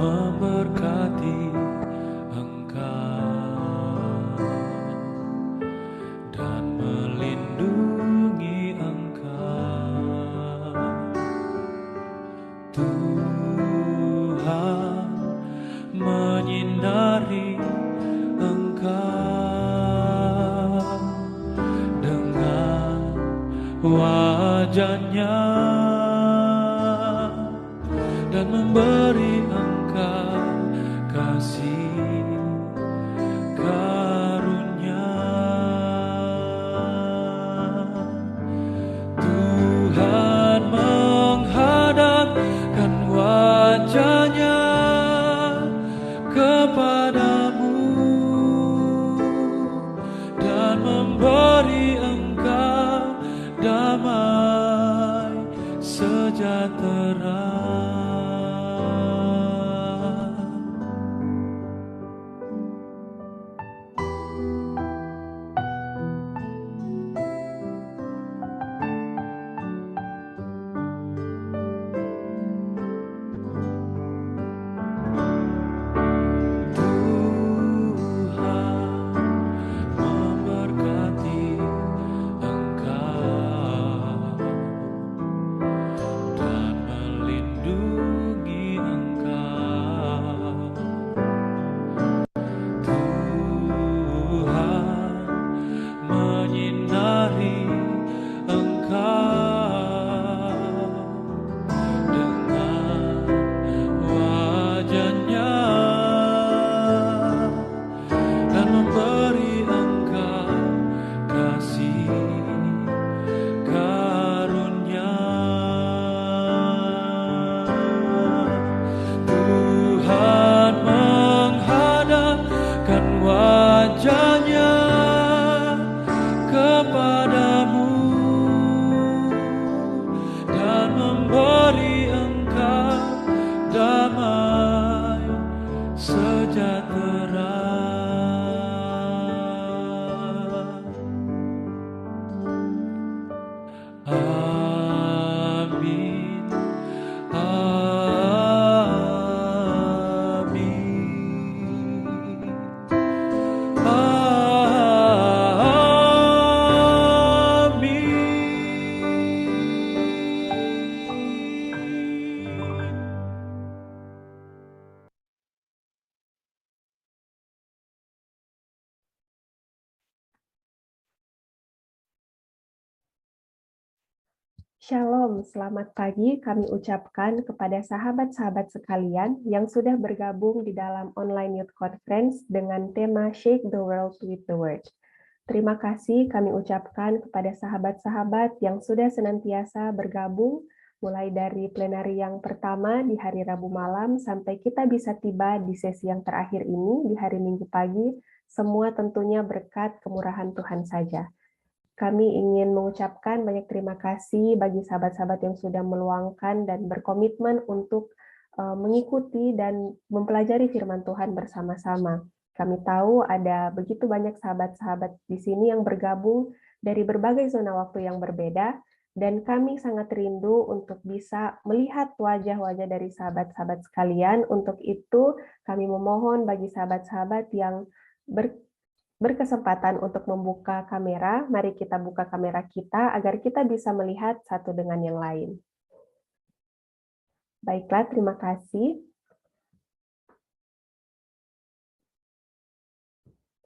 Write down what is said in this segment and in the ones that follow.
memberkati Engkau dan melindungi Engkau. Tuhan menyinari Engkau dengan wajah-Nya dan memberi Engkau kasih karunia. Tuhan menghadapkan wajah-Nya kepadamu dan memberi Engkau damai sejahtera. Shalom, selamat pagi kami ucapkan kepada sahabat-sahabat sekalian yang sudah bergabung di dalam online youth conference dengan tema Shake the World with the Word. Terima kasih kami ucapkan kepada sahabat-sahabat yang sudah senantiasa bergabung mulai dari plenari yang pertama di hari Rabu malam sampai kita bisa tiba di sesi yang terakhir ini di hari Minggu pagi, semua tentunya berkat kemurahan Tuhan saja. Kami ingin mengucapkan banyak terima kasih bagi sahabat-sahabat yang sudah meluangkan dan berkomitmen untuk mengikuti dan mempelajari firman Tuhan bersama-sama. Kami tahu ada begitu banyak sahabat-sahabat di sini yang bergabung dari berbagai zona waktu yang berbeda, dan kami sangat rindu untuk bisa melihat wajah-wajah dari sahabat-sahabat sekalian. Untuk itu, kami memohon bagi sahabat-sahabat yang berkesempatan untuk membuka kamera, mari kita buka kamera kita agar kita bisa melihat satu dengan yang lain. Baiklah, terima kasih.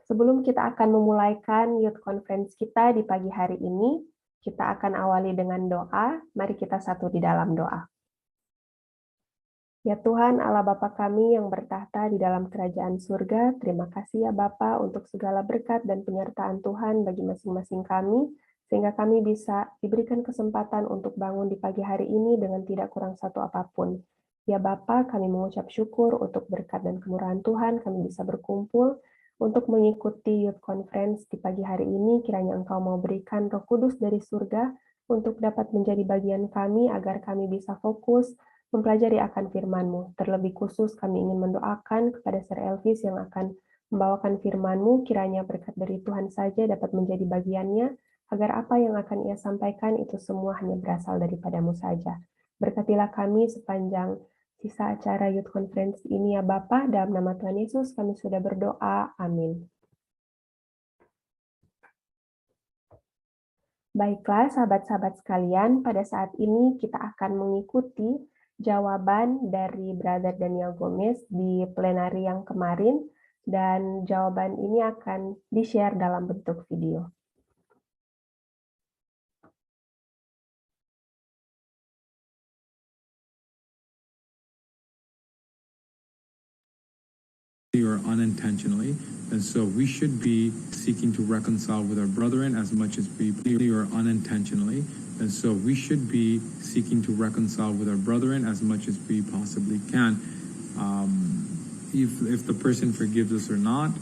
Sebelum kita akan memulaikan youth conference kita di pagi hari ini, kita akan awali dengan doa. Mari kita satu di dalam doa. Ya Tuhan, Allah Bapa kami yang bertahta di dalam kerajaan surga, terima kasih ya Bapa untuk segala berkat dan penyertaan Tuhan bagi masing-masing kami, sehingga kami bisa diberikan kesempatan untuk bangun di pagi hari ini dengan tidak kurang satu apapun. Ya Bapa, kami mengucap syukur untuk berkat dan kemurahan Tuhan, kami bisa berkumpul untuk mengikuti youth conference di pagi hari ini. Kiranya Engkau mau berikan Roh Kudus dari surga untuk dapat menjadi bagian kami agar kami bisa fokus mempelajari akan firman-Mu. Terlebih khusus kami ingin mendoakan kepada Sir Elvis yang akan membawakan firman-Mu, kiranya berkat dari Tuhan saja dapat menjadi bagiannya, agar apa yang akan ia sampaikan itu semua hanya berasal daripada-Mu saja. Berkatilah kami sepanjang sisa acara Youth Conference ini ya Bapak, dalam nama Tuhan Yesus kami sudah berdoa, amin. Baiklah sahabat-sahabat sekalian, pada saat ini kita akan mengikuti jawaban dari Brother Daniel Gomez di plenari yang kemarin, dan jawaban ini akan di-share dalam bentuk video. Or unintentionally, and so we should be seeking to reconcile with our brethren as much as we or unintentionally, and so we should be seeking to reconcile with our brethren as much as we possibly can. If the person forgives us or not,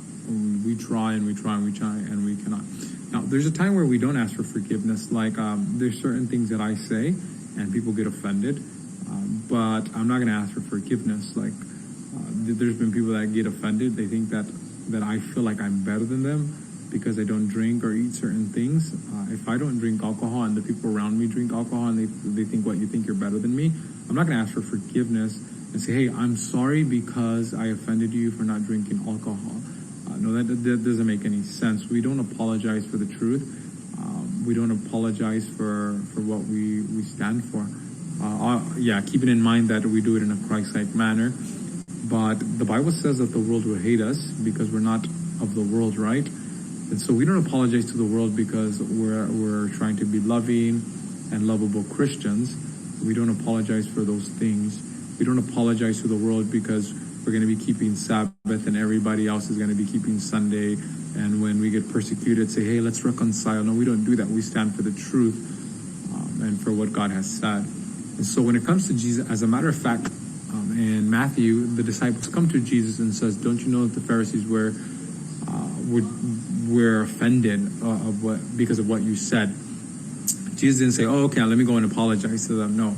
we try and we try and we try and we cannot. Now, there's a time where we don't ask for forgiveness. Like there's certain things that I say and people get offended, but I'm not going to ask for forgiveness. Like. There's been people that get offended. They think that I feel like I'm better than them because I don't drink or eat certain things. If I don't drink alcohol and the people around me drink alcohol and they think, what, you think you're better than me? I'm not going to ask for forgiveness and say, hey, I'm sorry because I offended you for not drinking alcohol. No, that doesn't make any sense. We don't apologize for the truth. We don't apologize for what we stand for. Keeping in mind that we do it in a Christ-like manner. But the Bible says that the world will hate us because we're not of the world, right? And so we don't apologize to the world because we're trying to be loving and lovable Christians. We don't apologize for those things. We don't apologize to the world because we're going to be keeping Sabbath and everybody else is going to be keeping Sunday. And when we get persecuted, say, hey, let's reconcile. No, we don't do that. We stand for the truth and for what God has said. And so when it comes to Jesus, as a matter of fact, in Matthew, the disciples come to Jesus and says, don't you know that the Pharisees were offended because of what you said? Jesus didn't say, oh, okay, let me go and apologize to them. No,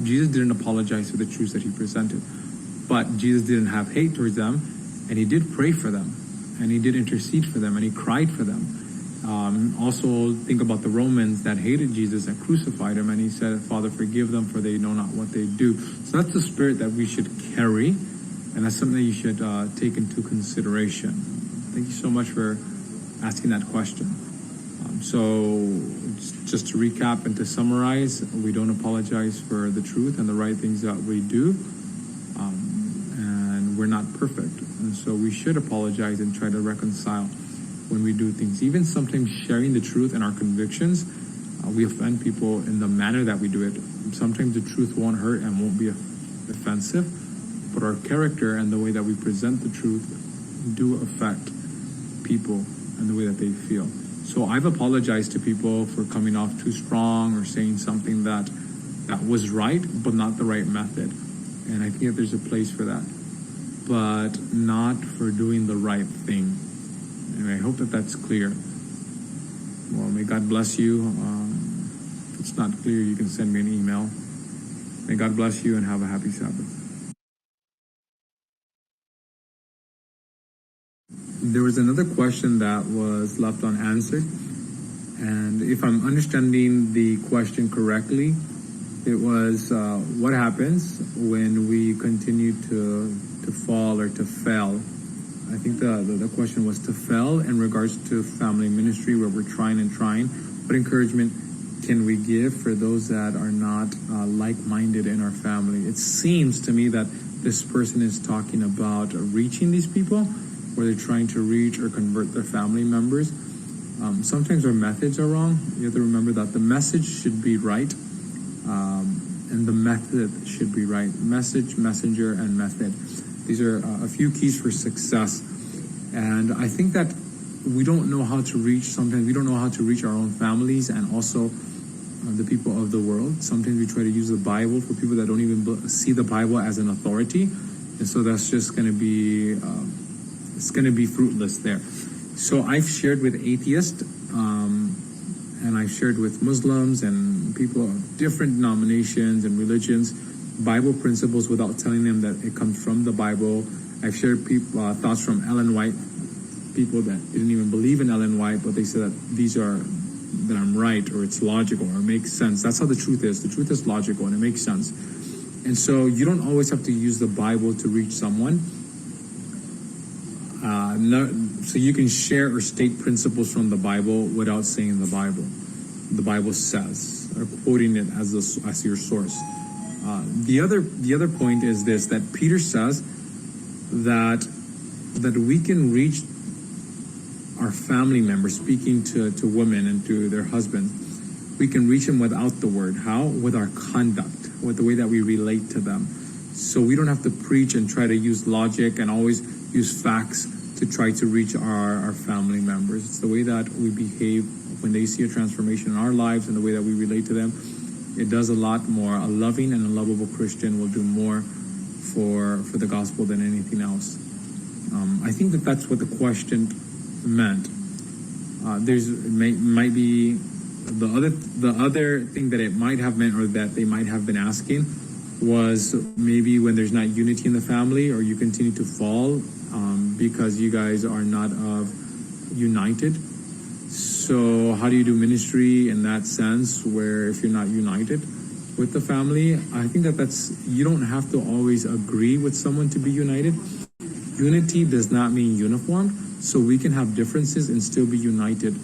Jesus didn't apologize for the truths that he presented. But Jesus didn't have hate towards them, and he did pray for them, and he did intercede for them, and he cried for them. Also, think about the Romans that hated Jesus, that crucified him, and he said, Father, forgive them, for they know not what they do. So that's the spirit that we should carry, and that's something that you should take into consideration. Thank you so much for asking that question. So just to recap and to summarize, we don't apologize for the truth and the right things that we do, and we're not perfect. And so we should apologize and try to reconcile when we do things. Even sometimes sharing the truth and our convictions, we offend people in the manner that we do it. Sometimes the truth won't hurt and won't be offensive, but our character and the way that we present the truth do affect people and the way that they feel. So I've apologized to people for coming off too strong or saying something that was right, but not the right method. And I think that there's a place for that, but not for doing the right thing. Anyway, I hope that that's clear. Well, may God bless you. If it's not clear, you can send me an email. May God bless you and have a happy Sabbath. There was another question that was left unanswered. And if I'm understanding the question correctly, it was what happens when we continue to fall or to fail. I think the question was to fail in regards to family ministry, where we're trying. What encouragement can we give for those that are not like-minded in our family? It seems to me that this person is talking about reaching these people, where they're trying to reach or convert their family members. Sometimes our methods are wrong. You have to remember that the message should be right, and the method should be right. Message, messenger, and method. These are a few keys for success. And I think that we don't know how to reach, sometimes we don't know how to reach our own families and also the people of the world. Sometimes we try to use the Bible for people that don't even see the Bible as an authority. And so that's just going to be, it's going to be fruitless there. So I've shared with atheists, and I've shared with Muslims and people of different denominations and religions, Bible principles without telling them that it comes from the Bible. I've shared thoughts from Ellen White, people that didn't even believe in Ellen White, but they said that that I'm right, or it's logical, or it makes sense. That's how the truth is. The truth is logical, and it makes sense. And so you don't always have to use the Bible to reach someone. So you can share or state principles from the Bible without saying the Bible. The Bible says, or quoting it as your source. The other point is this, that Peter says that we can reach our family members, speaking to women and to their husbands. We can reach them without the word. How? With our conduct, with the way that we relate to them. So we don't have to preach and try to use logic and always use facts to try to reach our family members. It's the way that we behave when they see a transformation in our lives and the way that we relate to them. It does a lot more. A loving and a lovable Christian will do more for the gospel than anything else. I think that's what the question meant. Might be the other thing that it might have meant, or that they might have been asking, was maybe when there's not unity in the family, or you continue to fall because you guys are not united. So how do you do ministry in that sense, where if you're not united with the family? I think that's, you don't have to always agree with someone to be united. Unity does not mean uniform, so we can have differences and still be united.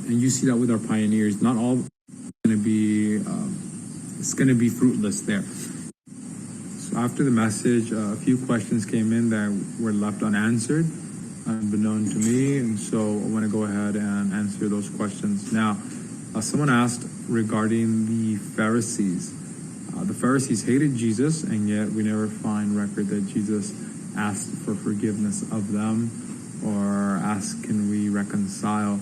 And you see that with our pioneers. Not all going to be, it's going to be fruitless there. So after the message, a few questions came in that were left unanswered, unbeknown to me, and so I want to go ahead and answer those questions. Now, someone asked regarding the Pharisees. The Pharisees hated Jesus, and yet we never find record that Jesus asked for forgiveness of them or asked, can we reconcile?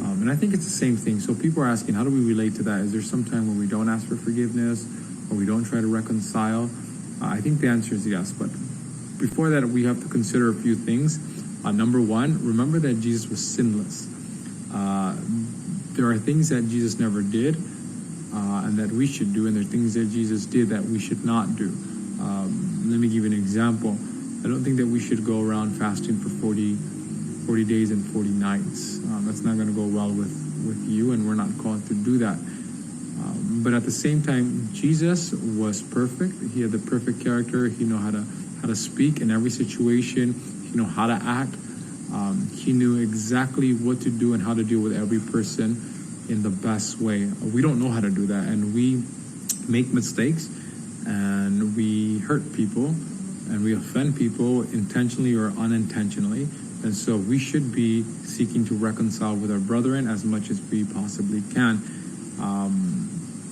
And I think it's the same thing. So people are asking, how do we relate to that? Is there some time when we don't ask for forgiveness or we don't try to reconcile? I think the answer is yes. But before that, we have to consider a few things. Number one, remember that Jesus was sinless. There are things that Jesus never did and that we should do, and there are things that Jesus did that we should not do. Let me give you an example. I don't think that we should go around fasting for 40 days and 40 nights. That's not going to go well with you, and we're not called to do that. But at the same time, Jesus was perfect. He had the perfect character. He knew how to speak in every situation. He knew how to act. He knew exactly what to do and how to deal with every person in the best way. We don't know how to do that, and we make mistakes, and we hurt people, and we offend people intentionally or unintentionally. And so we should be seeking to reconcile with our brethren as much as we possibly can.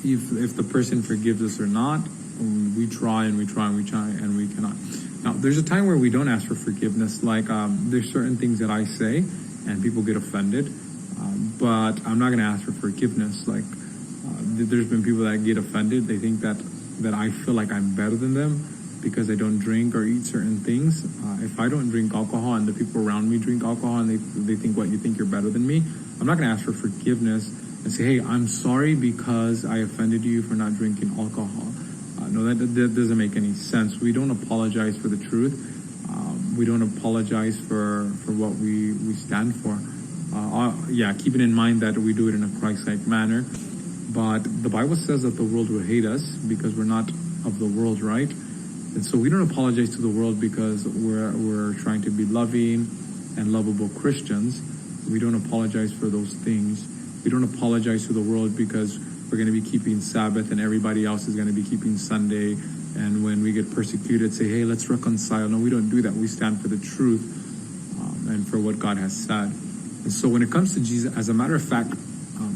If the person forgives us or not, we try and we cannot. Now, there's a time where we don't ask for forgiveness. Like there's certain things that I say and people get offended, but I'm not going to ask for forgiveness. Like there's been people that get offended. They think that I feel like I'm better than them because I don't drink or eat certain things. If I don't drink alcohol and the people around me drink alcohol and they think, what, you think you're better than me? I'm not going to ask for forgiveness and say, hey, I'm sorry because I offended you for not drinking alcohol. No, that doesn't make any sense. We don't apologize for the truth. We don't apologize for what we stand for. Keeping in mind that we do it in a Christ-like manner. But the Bible says that the world will hate us because we're not of the world, right? And so we don't apologize to the world because we're trying to be loving and lovable Christians. We don't apologize for those things. We don't apologize to the world because we're going to be keeping Sabbath and everybody else is going to be keeping Sunday. And when we get persecuted, say, hey, let's reconcile. No, we don't do that. We stand for the truth and for what God has said. And so when it comes to Jesus, as a matter of fact,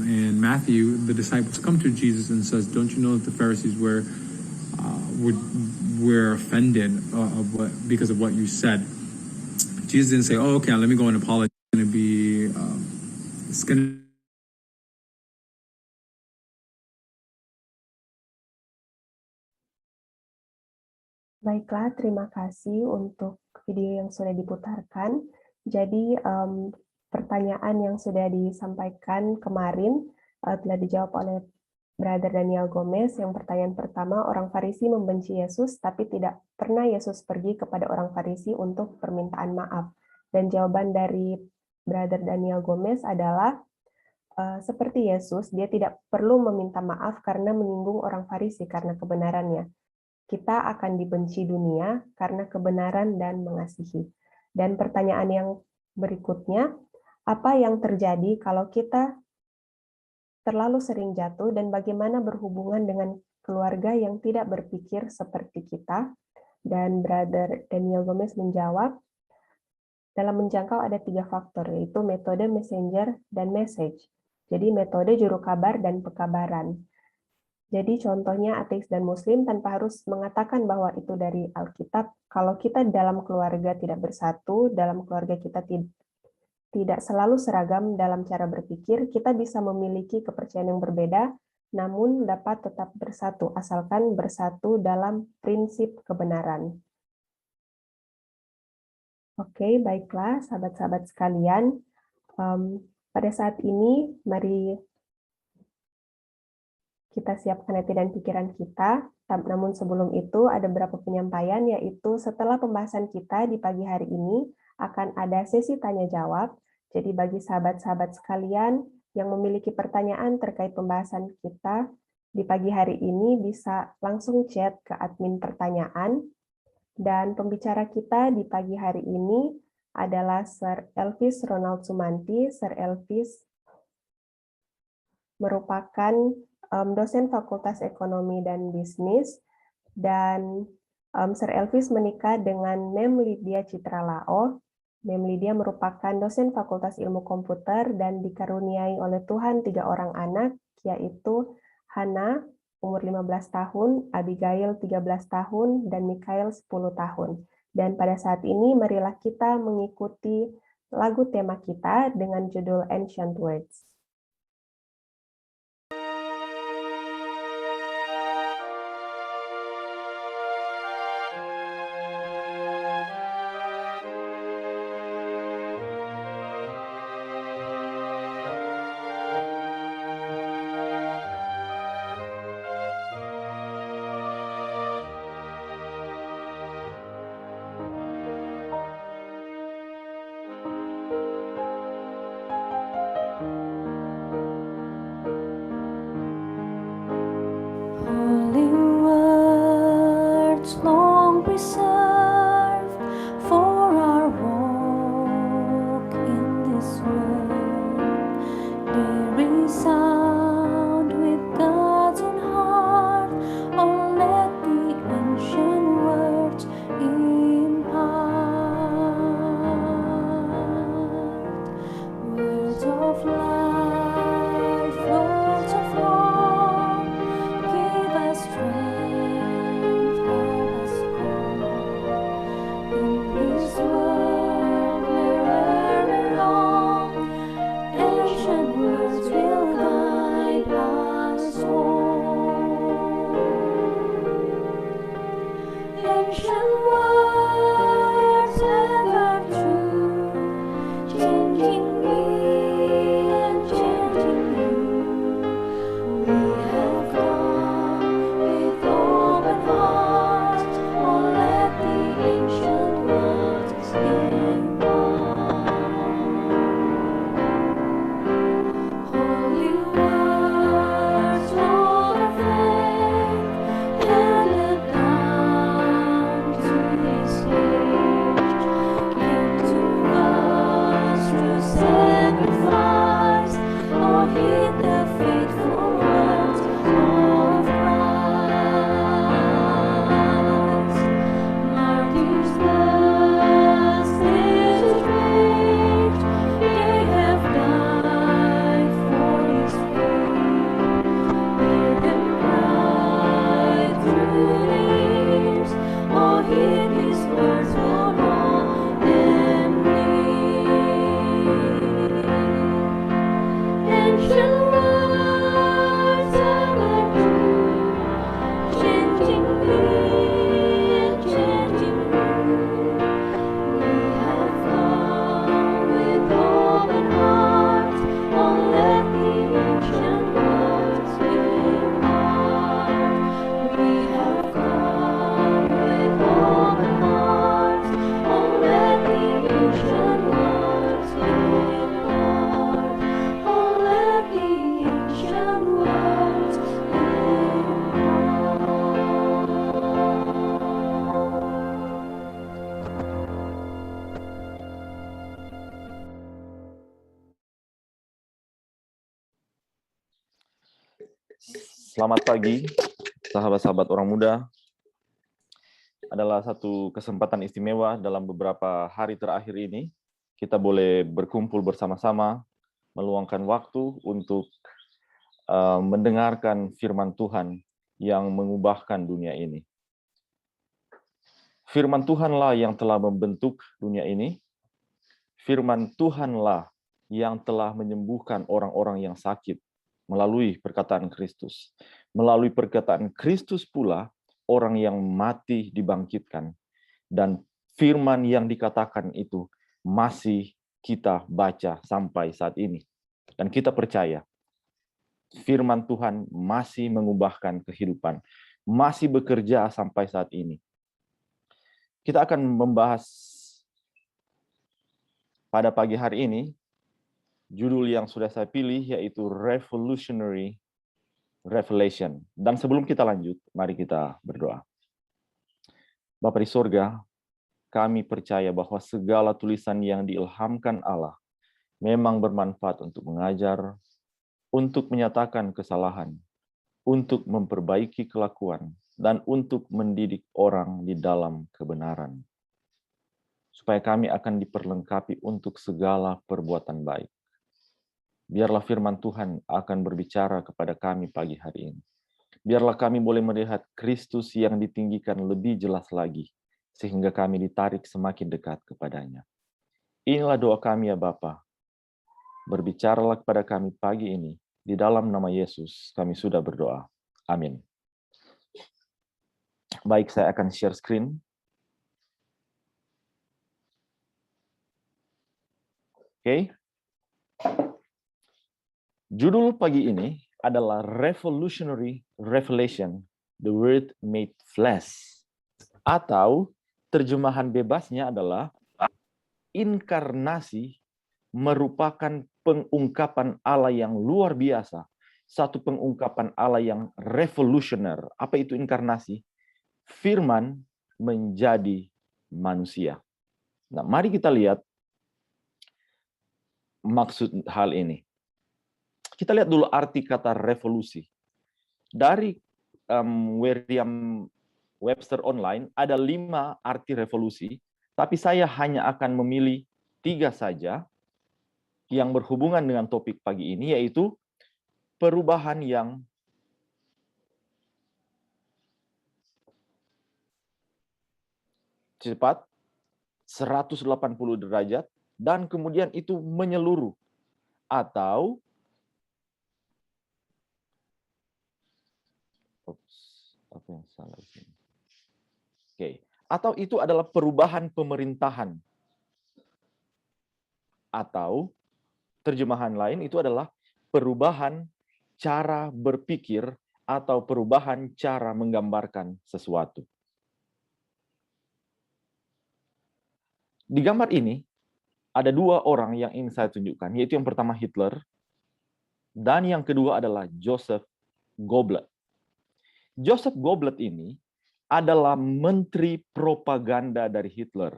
in Matthew, the disciples come to Jesus and says, don't you know that the Pharisees were offended because of what you said? Jesus didn't say, oh, okay, let me go and apologize. It's going to Baiklah, terima kasih untuk video yang sudah diputarkan. Jadi, pertanyaan yang sudah disampaikan kemarin telah dijawab oleh Brother Daniel Gomez. Yang pertanyaan pertama, orang Farisi membenci Yesus, tapi tidak pernah Yesus pergi kepada orang Farisi untuk permintaan maaf. Dan jawaban dari Brother Daniel Gomez adalah, Seperti Yesus, dia tidak perlu meminta maaf karena menyinggung orang Farisi karena kebenarannya. Kita akan dibenci dunia karena kebenaran dan mengasihi. Dan pertanyaan yang berikutnya, apa yang terjadi kalau kita terlalu sering jatuh dan bagaimana berhubungan dengan keluarga yang tidak berpikir seperti kita? Dan Brother Daniel Gomez menjawab, dalam menjangkau ada 3 faktor, yaitu metode, messenger, dan message. Jadi metode, juru kabar, dan pekabaran. Jadi contohnya ateis dan muslim tanpa harus mengatakan bahwa itu dari Alkitab, kalau kita dalam keluarga tidak bersatu, dalam keluarga kita tidak selalu seragam dalam cara berpikir, kita bisa memiliki kepercayaan yang berbeda, namun dapat tetap bersatu, asalkan bersatu dalam prinsip kebenaran. Oke, baiklah sahabat-sahabat sekalian. Pada saat ini, mari kita siapkan hati dan pikiran kita. Namun sebelum itu, ada beberapa penyampaian, yaitu setelah pembahasan kita di pagi hari ini, akan ada sesi tanya-jawab. Jadi bagi sahabat-sahabat sekalian yang memiliki pertanyaan terkait pembahasan kita di pagi hari ini, bisa langsung chat ke admin pertanyaan. Dan pembicara kita di pagi hari ini adalah Sir Elvis Ronald Sumanti. Sir Elvis merupakan dosen Fakultas Ekonomi dan Bisnis, dan Sir Elvis menikah dengan Mem Lydia Citralao. Mem Lydia merupakan dosen Fakultas Ilmu Komputer dan dikaruniai oleh Tuhan 3 orang anak, yaitu Hana, umur 15 tahun, Abigail 13 tahun, dan Mikhail 10 tahun. Dan pada saat ini, marilah kita mengikuti lagu tema kita dengan judul Ancient Words. Selamat pagi, sahabat-sahabat orang muda. Adalah satu kesempatan istimewa dalam beberapa hari terakhir ini. Kita boleh berkumpul bersama-sama, meluangkan waktu untuk mendengarkan firman Tuhan yang mengubahkan dunia ini. Firman Tuhanlah yang telah membentuk dunia ini. Firman Tuhanlah yang telah menyembuhkan orang-orang yang sakit melalui perkataan Kristus. Melalui perkataan Kristus pula, orang yang mati dibangkitkan. Dan firman yang dikatakan itu masih kita baca sampai saat ini. Dan kita percaya, firman Tuhan masih mengubahkan kehidupan. Masih bekerja sampai saat ini. Kita akan membahas pada pagi hari ini, judul yang sudah saya pilih yaitu Revolutionary Revelation. Dan sebelum kita lanjut, mari kita berdoa. Bapa di sorga, kami percaya bahwa segala tulisan yang diilhamkan Allah memang bermanfaat untuk mengajar, untuk menyatakan kesalahan, untuk memperbaiki kelakuan, dan untuk mendidik orang di dalam kebenaran. Supaya kami akan diperlengkapi untuk segala perbuatan baik. Biarlah firman Tuhan akan berbicara kepada kami pagi hari ini. Biarlah kami boleh melihat Kristus yang ditinggikan lebih jelas lagi, sehingga kami ditarik semakin dekat kepadanya. Inilah doa kami ya Bapa. Berbicaralah kepada kami pagi ini, di dalam nama Yesus kami sudah berdoa. Amin. Baik, saya akan share screen. Oke. Judul pagi ini adalah Revolutionary Revelation, the Word Made Flesh. Atau terjemahan bebasnya adalah inkarnasi merupakan pengungkapan Allah yang luar biasa. Satu pengungkapan Allah yang revolusioner. Apa itu inkarnasi? Firman menjadi manusia. Nah, mari kita lihat maksud hal ini. Kita lihat dulu arti kata revolusi. Dari Merriam Webster Online ada 5 arti revolusi, tapi saya hanya akan memilih 3 saja yang berhubungan dengan topik pagi ini, yaitu perubahan yang cepat, 180 derajat, dan kemudian itu menyeluruh, atau apa yang salah di sini? Oke, atau itu adalah perubahan pemerintahan. Atau terjemahan lain itu adalah perubahan cara berpikir atau perubahan cara menggambarkan sesuatu. Di gambar ini ada 2 orang yang ingin saya tunjukkan, yaitu yang pertama Hitler dan yang kedua adalah Joseph Goebbels. Joseph Goebbels ini adalah menteri propaganda dari Hitler.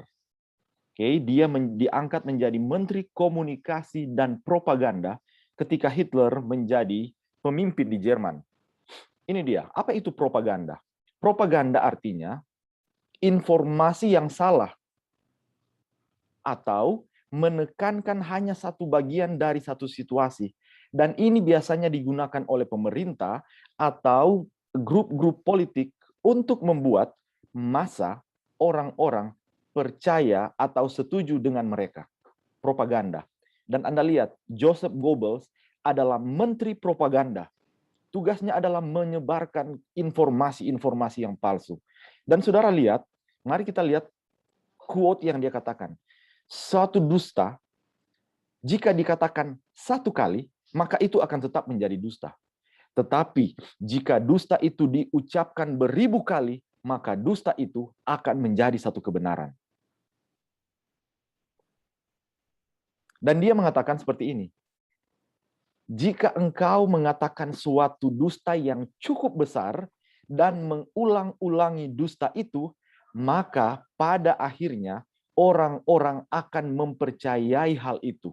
Oke, dia diangkat menjadi menteri komunikasi dan propaganda ketika Hitler menjadi pemimpin di Jerman. Ini dia, apa itu propaganda? Propaganda artinya informasi yang salah atau menekankan hanya satu bagian dari satu situasi. Dan ini biasanya digunakan oleh pemerintah atau grup-grup politik untuk membuat massa orang-orang percaya atau setuju dengan mereka. Propaganda. Dan Anda lihat, Joseph Goebbels adalah menteri propaganda. Tugasnya adalah menyebarkan informasi-informasi yang palsu. Dan saudara lihat, mari kita lihat quote yang dia katakan. Suatu dusta, jika dikatakan 1 kali, maka itu akan tetap menjadi dusta. Tetapi jika dusta itu diucapkan beribu kali, maka dusta itu akan menjadi satu kebenaran. Dan dia mengatakan seperti ini. Jika engkau mengatakan suatu dusta yang cukup besar dan mengulang-ulangi dusta itu, maka pada akhirnya orang-orang akan mempercayai hal itu.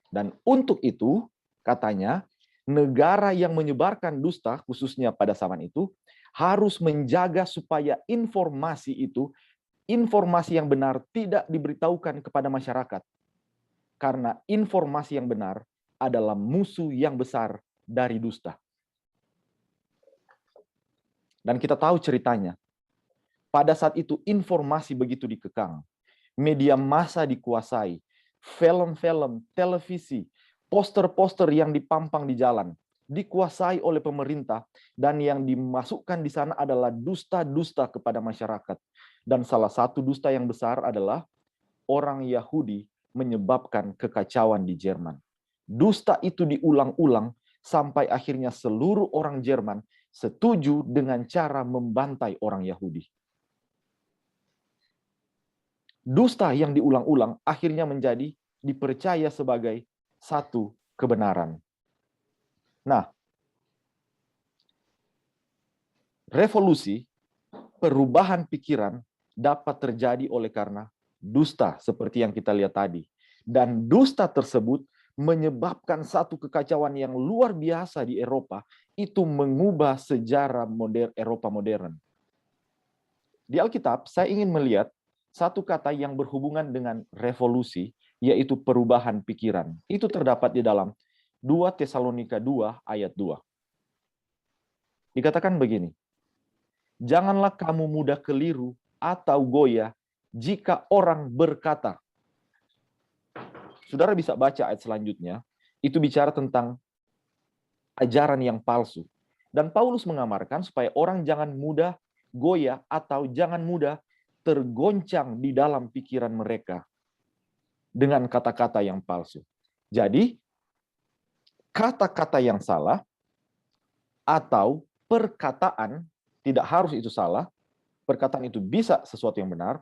Dan untuk itu, katanya, negara yang menyebarkan dusta, khususnya pada zaman itu, harus menjaga supaya informasi itu, informasi yang benar tidak diberitahukan kepada masyarakat. Karena informasi yang benar adalah musuh yang besar dari dusta. Dan kita tahu ceritanya. Pada saat itu informasi begitu dikekang. Media massa dikuasai. Film-film, televisi, poster-poster yang dipampang di jalan dikuasai oleh pemerintah, dan yang dimasukkan di sana adalah dusta-dusta kepada masyarakat. Dan salah satu dusta yang besar adalah orang Yahudi menyebabkan kekacauan di Jerman. Dusta itu diulang-ulang sampai akhirnya seluruh orang Jerman setuju dengan cara membantai orang Yahudi. Dusta yang diulang-ulang akhirnya menjadi dipercaya sebagai satu kebenaran. Nah, revolusi, perubahan pikiran dapat terjadi oleh karena dusta seperti yang kita lihat tadi. Dan dusta tersebut menyebabkan satu kekacauan yang luar biasa di Eropa, itu mengubah sejarah Eropa modern. Di Alkitab, saya ingin melihat satu kata yang berhubungan dengan revolusi, yaitu perubahan pikiran. Itu terdapat di dalam 2 Tesalonika 2 ayat 2. Dikatakan begini, janganlah kamu mudah keliru atau goyah jika orang berkata. Saudara bisa baca ayat selanjutnya, itu bicara tentang ajaran yang palsu. Dan Paulus mengamarkan supaya orang jangan mudah goyah atau jangan mudah tergoncang di dalam pikiran mereka dengan kata-kata yang palsu. Jadi, kata-kata yang salah atau perkataan, tidak harus itu salah, perkataan itu bisa sesuatu yang benar,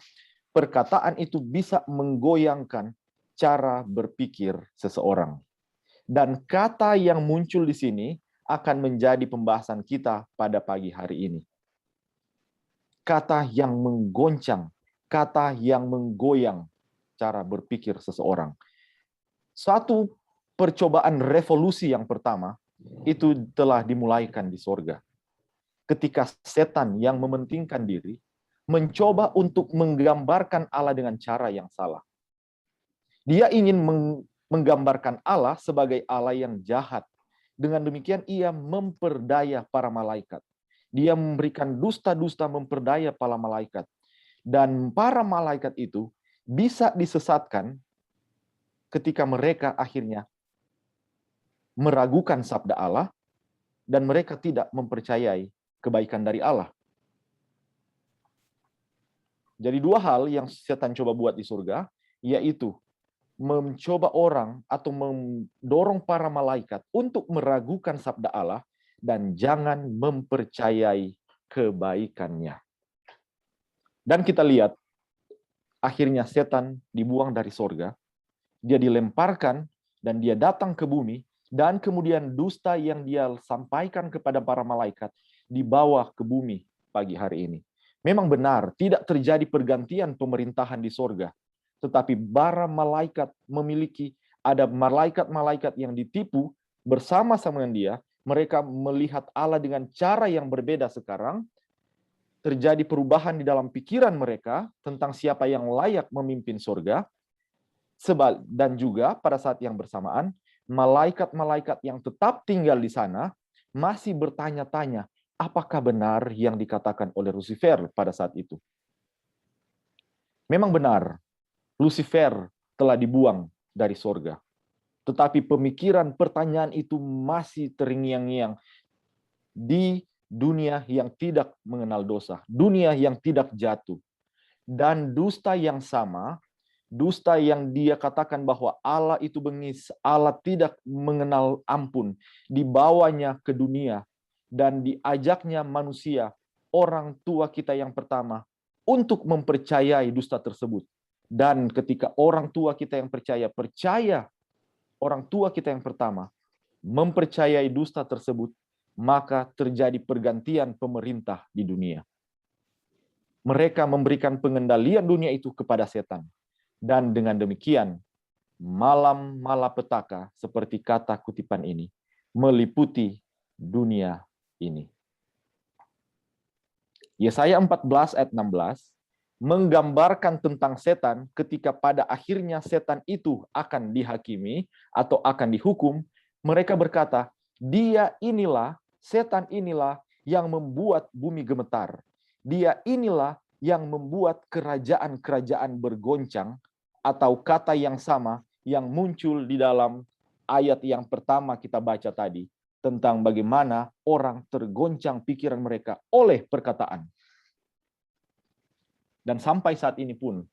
perkataan itu bisa menggoyangkan cara berpikir seseorang. Dan kata yang muncul di sini akan menjadi pembahasan kita pada pagi hari ini. Kata yang menggoncang, kata yang menggoyang cara berpikir seseorang. Satu percobaan revolusi yang pertama itu telah dimulaikan di sorga. Ketika setan yang mementingkan diri mencoba untuk menggambarkan Allah dengan cara yang salah. Dia ingin menggambarkan Allah sebagai Allah yang jahat. Dengan demikian ia memperdaya para malaikat. Dia memberikan dusta-dusta memperdaya para malaikat. Dan para malaikat itu bisa disesatkan ketika mereka akhirnya meragukan sabda Allah dan mereka tidak mempercayai kebaikan dari Allah. Jadi dua hal yang setan coba buat di surga, yaitu mencoba orang atau mendorong para malaikat untuk meragukan sabda Allah dan jangan mempercayai kebaikannya. Dan kita lihat, akhirnya setan dibuang dari surga, dia dilemparkan dan dia datang ke bumi, dan kemudian dusta yang dia sampaikan kepada para malaikat dibawa ke bumi pagi hari ini. Memang benar, tidak terjadi pergantian pemerintahan di surga. Tetapi para malaikat memiliki, ada malaikat-malaikat yang ditipu bersama-sama dengan dia. Mereka melihat Allah dengan cara yang berbeda sekarang. Terjadi perubahan di dalam pikiran mereka tentang siapa yang layak memimpin surga. Dan juga pada saat yang bersamaan, malaikat-malaikat yang tetap tinggal di sana masih bertanya-tanya, apakah benar yang dikatakan oleh Lucifer pada saat itu? Memang benar, Lucifer telah dibuang dari surga. Tetapi pemikiran pertanyaan itu masih terngiang-ngiang di dunia yang tidak mengenal dosa, dunia yang tidak jatuh. Dan dusta yang sama, dusta yang dia katakan bahwa Allah itu bengis, Allah tidak mengenal ampun, dibawanya ke dunia dan diajaknya manusia, orang tua kita yang pertama, untuk mempercayai dusta tersebut. Dan ketika orang tua kita yang percaya orang tua kita yang pertama mempercayai dusta tersebut, maka terjadi pergantian pemerintah di dunia. Mereka memberikan pengendalian dunia itu kepada setan. Dan dengan demikian, malam malapetaka seperti kata kutipan ini, meliputi dunia ini. Yesaya 14 ayat 16 menggambarkan tentang setan ketika pada akhirnya setan itu akan dihakimi atau akan dihukum. Mereka berkata, setan inilah yang membuat bumi gemetar. Dia inilah yang membuat kerajaan-kerajaan bergoncang, atau kata yang sama yang muncul di dalam ayat yang pertama kita baca tadi, tentang bagaimana orang tergoncang pikiran mereka oleh perkataan. Dan sampai saat ini pun,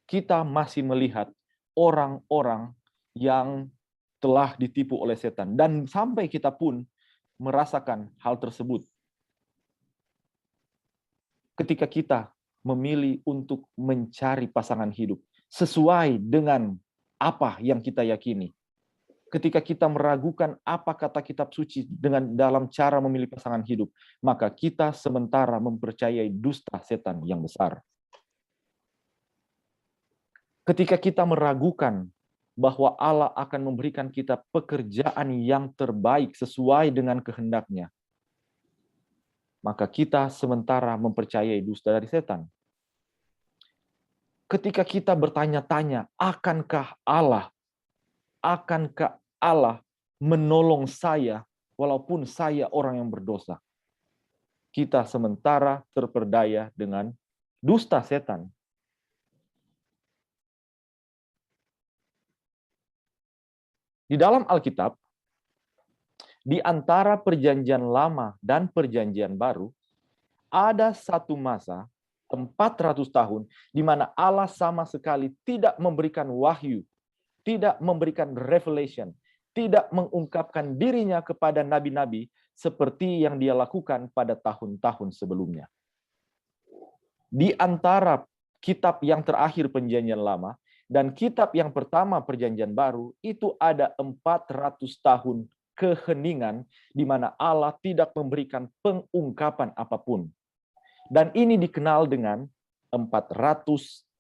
kita masih melihat orang-orang yang telah ditipu oleh setan. Dan sampai kita pun merasakan hal tersebut. Ketika kita memilih untuk mencari pasangan hidup sesuai dengan apa yang kita yakini. Ketika kita meragukan apa kata kitab suci dalam cara memilih pasangan hidup, maka kita sementara mempercayai dusta setan yang besar. Ketika kita meragukan bahwa Allah akan memberikan kita pekerjaan yang terbaik sesuai dengan kehendak-Nya, maka kita sementara mempercayai dusta dari setan. Ketika kita bertanya-tanya, akankah Allah menolong saya walaupun saya orang yang berdosa? Kita sementara terperdaya dengan dusta setan. Di dalam Alkitab, di antara perjanjian lama dan perjanjian baru, ada satu masa 400 tahun di mana Allah sama sekali tidak memberikan wahyu, tidak memberikan revelation, tidak mengungkapkan dirinya kepada nabi-nabi seperti yang Dia lakukan pada tahun-tahun sebelumnya. Di antara kitab yang terakhir perjanjian lama dan kitab yang pertama perjanjian baru, itu ada 400 tahun keheningan di mana Allah tidak memberikan pengungkapan apapun. Dan ini dikenal dengan 400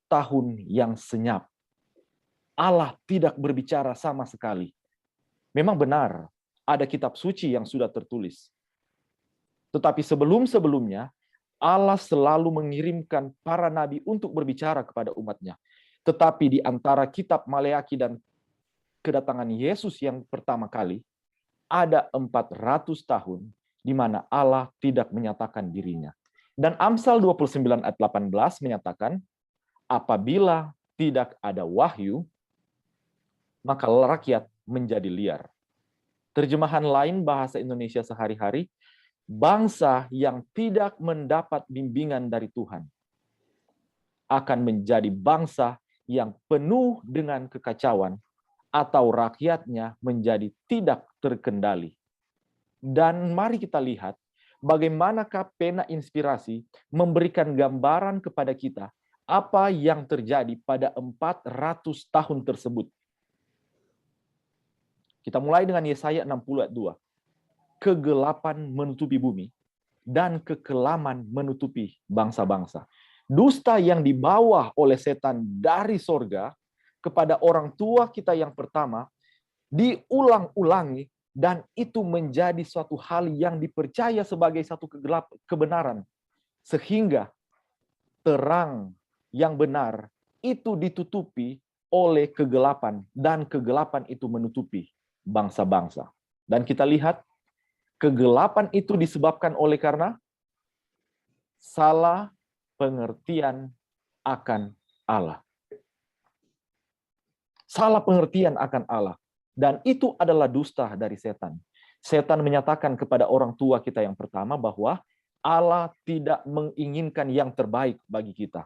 tahun yang senyap. Allah tidak berbicara sama sekali. Memang benar, ada kitab suci yang sudah tertulis. Tetapi sebelum-sebelumnya, Allah selalu mengirimkan para nabi untuk berbicara kepada umatnya. Tetapi di antara kitab Maleaki dan kedatangan Yesus yang pertama kali, ada 400 tahun di mana Allah tidak menyatakan dirinya. Dan Amsal 29 ayat 18 menyatakan, apabila tidak ada wahyu, maka rakyat menjadi liar. Terjemahan lain bahasa Indonesia sehari-hari, bangsa yang tidak mendapat bimbingan dari Tuhan akan menjadi bangsa yang penuh dengan kekacauan, atau rakyatnya menjadi tidak terkendali. Dan mari kita lihat bagaimanakah pena inspirasi memberikan gambaran kepada kita apa yang terjadi pada 400 tahun tersebut. Kita mulai dengan Yesaya 60 ayat 2. Kegelapan menutupi bumi dan kekelaman menutupi bangsa-bangsa. Dusta yang dibawa oleh setan dari sorga kepada orang tua kita yang pertama diulang-ulangi, dan itu menjadi suatu hal yang dipercaya sebagai satu kebenaran. Sehingga terang yang benar itu ditutupi oleh kegelapan, dan kegelapan itu menutupi bangsa-bangsa. Dan kita lihat, kegelapan itu disebabkan oleh karena salah pengertian akan Allah. Salah pengertian akan Allah. Dan itu adalah dusta dari setan. Setan menyatakan kepada orang tua kita yang pertama bahwa Allah tidak menginginkan yang terbaik bagi kita.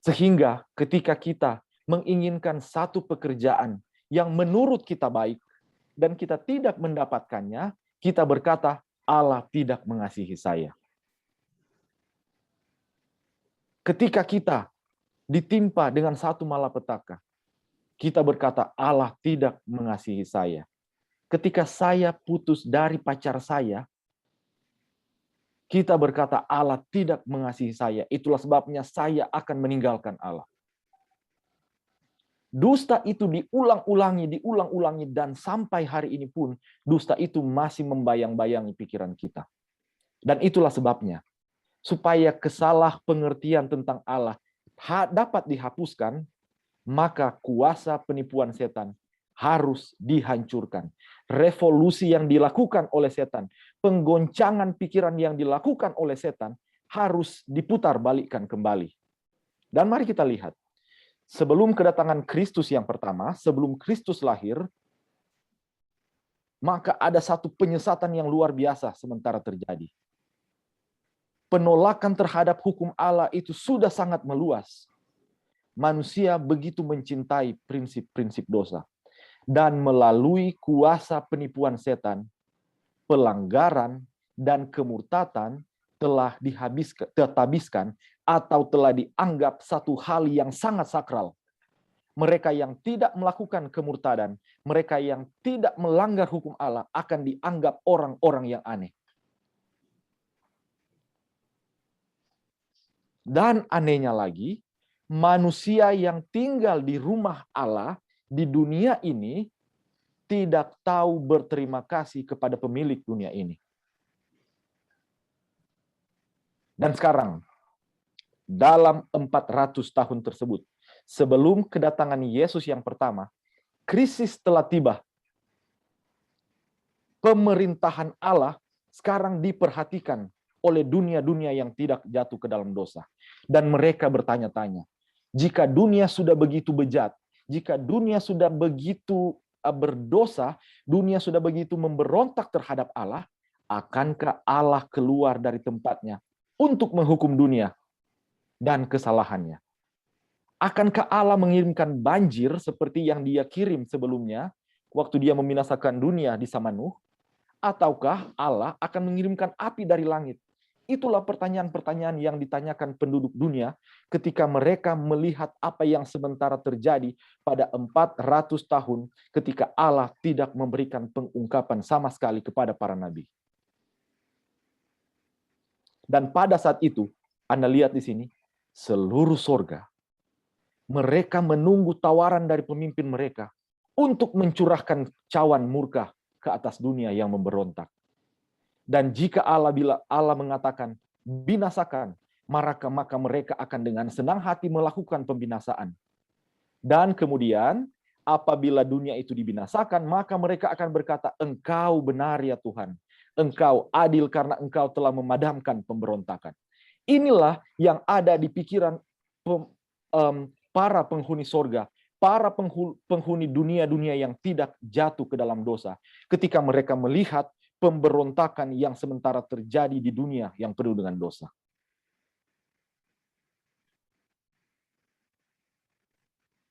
Sehingga ketika kita menginginkan satu pekerjaan yang menurut kita baik dan kita tidak mendapatkannya, kita berkata, Allah tidak mengasihi saya. Ketika kita ditimpa dengan satu malapetaka, kita berkata, Allah tidak mengasihi saya. Ketika saya putus dari pacar saya, kita berkata, Allah tidak mengasihi saya. Itulah sebabnya saya akan meninggalkan Allah. Dusta itu diulang-ulangi, dan sampai hari ini pun dusta itu masih membayang-bayangi pikiran kita. Dan itulah sebabnya, supaya kesalah pengertian tentang Allah dapat dihapuskan, maka kuasa penipuan setan harus dihancurkan. Revolusi yang dilakukan oleh setan, penggoncangan pikiran yang dilakukan oleh setan harus diputar balikkan kembali. Dan mari kita lihat, sebelum kedatangan Kristus yang pertama, sebelum Kristus lahir, maka ada satu penyesatan yang luar biasa sementara terjadi. Penolakan terhadap hukum Allah itu sudah sangat meluas. Manusia begitu mencintai prinsip-prinsip dosa. Dan melalui kuasa penipuan setan, pelanggaran dan kemurtatan telah dihabiskan atau telah dianggap satu hal yang sangat sakral. Mereka yang tidak melakukan kemurtadan, mereka yang tidak melanggar hukum Allah akan dianggap orang-orang yang aneh. Dan anehnya lagi, manusia yang tinggal di rumah Allah di dunia ini tidak tahu berterima kasih kepada pemilik dunia ini. Dan sekarang, dalam 400 tahun tersebut, sebelum kedatangan Yesus yang pertama, krisis telah tiba. Pemerintahan Allah sekarang diperhatikan oleh dunia-dunia yang tidak jatuh ke dalam dosa. Dan mereka bertanya-tanya, jika dunia sudah begitu bejat, jika dunia sudah begitu berdosa, dunia sudah begitu memberontak terhadap Allah, akankah Allah keluar dari tempatnya untuk menghukum dunia dan kesalahannya? Akankah Allah mengirimkan banjir seperti yang Dia kirim sebelumnya waktu Dia membinasakan dunia di zaman Nuh? Ataukah Allah akan mengirimkan api dari langit? Itulah pertanyaan-pertanyaan yang ditanyakan penduduk dunia ketika mereka melihat apa yang sementara terjadi pada 400 tahun ketika Allah tidak memberikan pengungkapan sama sekali kepada para nabi. Dan pada saat itu, Anda lihat di sini, seluruh sorga, mereka menunggu tawaran dari pemimpin mereka untuk mencurahkan cawan murka ke atas dunia yang memberontak. Dan jika bila Allah mengatakan binasakan, maka mereka akan dengan senang hati melakukan pembinasaan. Dan kemudian apabila dunia itu dibinasakan, maka mereka akan berkata, Engkau benar ya Tuhan. Engkau adil karena Engkau telah memadamkan pemberontakan. Inilah yang ada di pikiran para penghuni sorga, para penghuni dunia-dunia yang tidak jatuh ke dalam dosa. Ketika mereka melihat pemberontakan yang sementara terjadi di dunia yang penuh dengan dosa.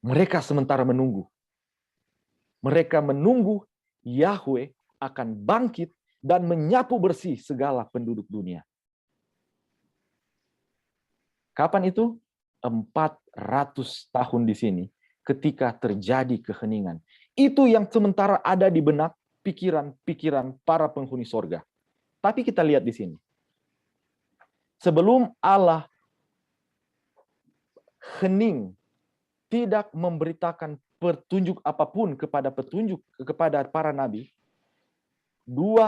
Mereka sementara menunggu. Mereka menunggu Yahweh akan bangkit dan menyapu bersih segala penduduk dunia. Kapan itu? 400 tahun di sini ketika terjadi keheningan. Itu yang sementara ada di benak pikiran-pikiran para penghuni sorga. Tapi kita lihat di sini. Sebelum Allah hening, tidak memberitakan petunjuk apapun kepada para nabi,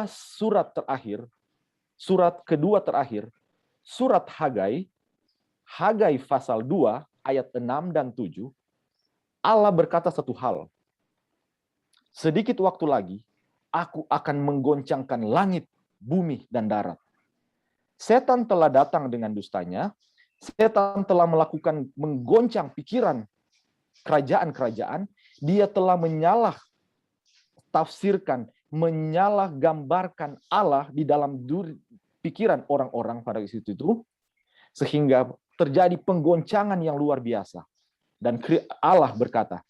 surat kedua terakhir, surat Hagai pasal 2 ayat 6 dan 7, Allah berkata satu hal. Sedikit waktu lagi, aku akan menggoncangkan langit, bumi, dan darat. Setan telah datang dengan dustanya, setan telah menggoncang pikiran kerajaan-kerajaan, dia telah menyalah tafsirkan, menyalah gambarkan Allah di dalam pikiran orang-orang pada situ itu, sehingga terjadi penggoncangan yang luar biasa. Dan Allah berkata,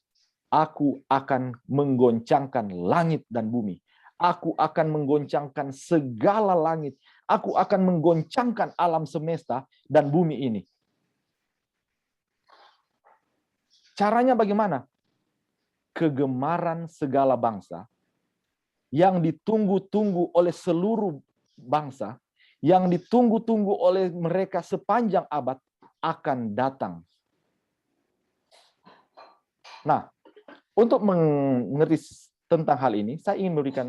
aku akan menggoncangkan langit dan bumi. Aku akan menggoncangkan segala langit. Aku akan menggoncangkan alam semesta dan bumi ini. Caranya bagaimana? Kegemaran segala bangsa yang ditunggu-tunggu oleh seluruh bangsa, yang ditunggu-tunggu oleh mereka sepanjang abad akan datang. Nah, untuk mengerti tentang hal ini, saya ingin memberikan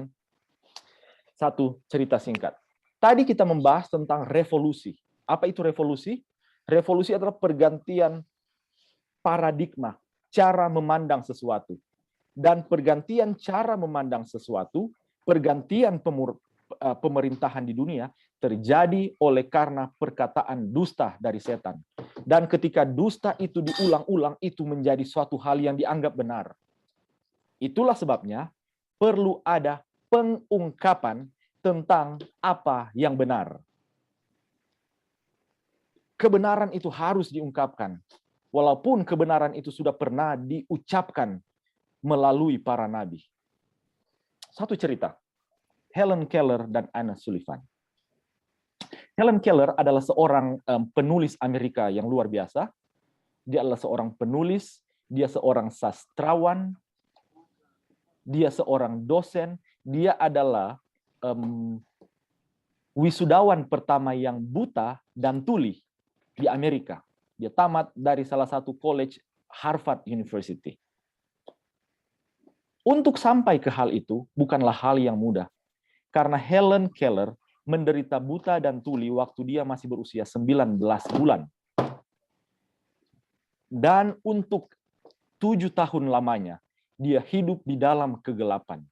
satu cerita singkat. Tadi kita membahas tentang revolusi. Apa itu revolusi? Revolusi adalah pergantian paradigma, cara memandang sesuatu. Dan pergantian cara memandang sesuatu, pergantian pemerintahan di dunia terjadi oleh karena perkataan dusta dari setan. Dan ketika dusta itu diulang-ulang, itu menjadi suatu hal yang dianggap benar. Itulah sebabnya perlu ada pengungkapan tentang apa yang benar. Kebenaran itu harus diungkapkan, walaupun kebenaran itu sudah pernah diucapkan melalui para nabi. Satu cerita, Helen Keller dan Anna Sullivan. Helen Keller adalah seorang penulis Amerika yang luar biasa. Dia adalah seorang penulis, dia seorang sastrawan, dia seorang dosen, dia adalah wisudawan pertama yang buta dan tuli di Amerika. Dia tamat dari salah satu college Harvard University. Untuk sampai ke hal itu bukanlah hal yang mudah. Karena Helen Keller menderita buta dan tuli waktu dia masih berusia 19 bulan. Dan untuk 7 tahun lamanya, dia hidup di dalam kegelapan.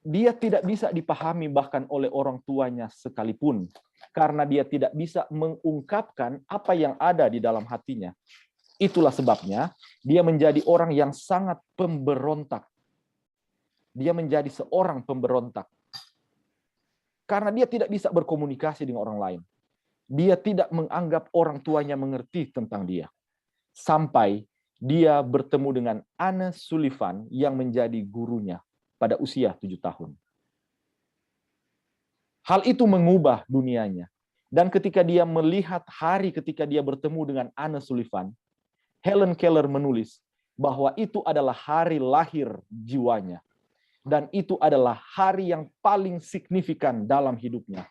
Dia tidak bisa dipahami bahkan oleh orang tuanya sekalipun, karena dia tidak bisa mengungkapkan apa yang ada di dalam hatinya. Itulah sebabnya dia menjadi orang yang sangat pemberontak. Dia menjadi seorang pemberontak. Karena dia tidak bisa berkomunikasi dengan orang lain. Dia tidak menganggap orang tuanya mengerti tentang dia. Sampai dia bertemu dengan Anna Sullivan yang menjadi gurunya pada usia 7 tahun. Hal itu mengubah dunianya. Dan ketika dia melihat hari ketika dia bertemu dengan Anna Sullivan, Helen Keller menulis bahwa itu adalah hari lahir jiwanya. Dan itu adalah hari yang paling signifikan dalam hidupnya.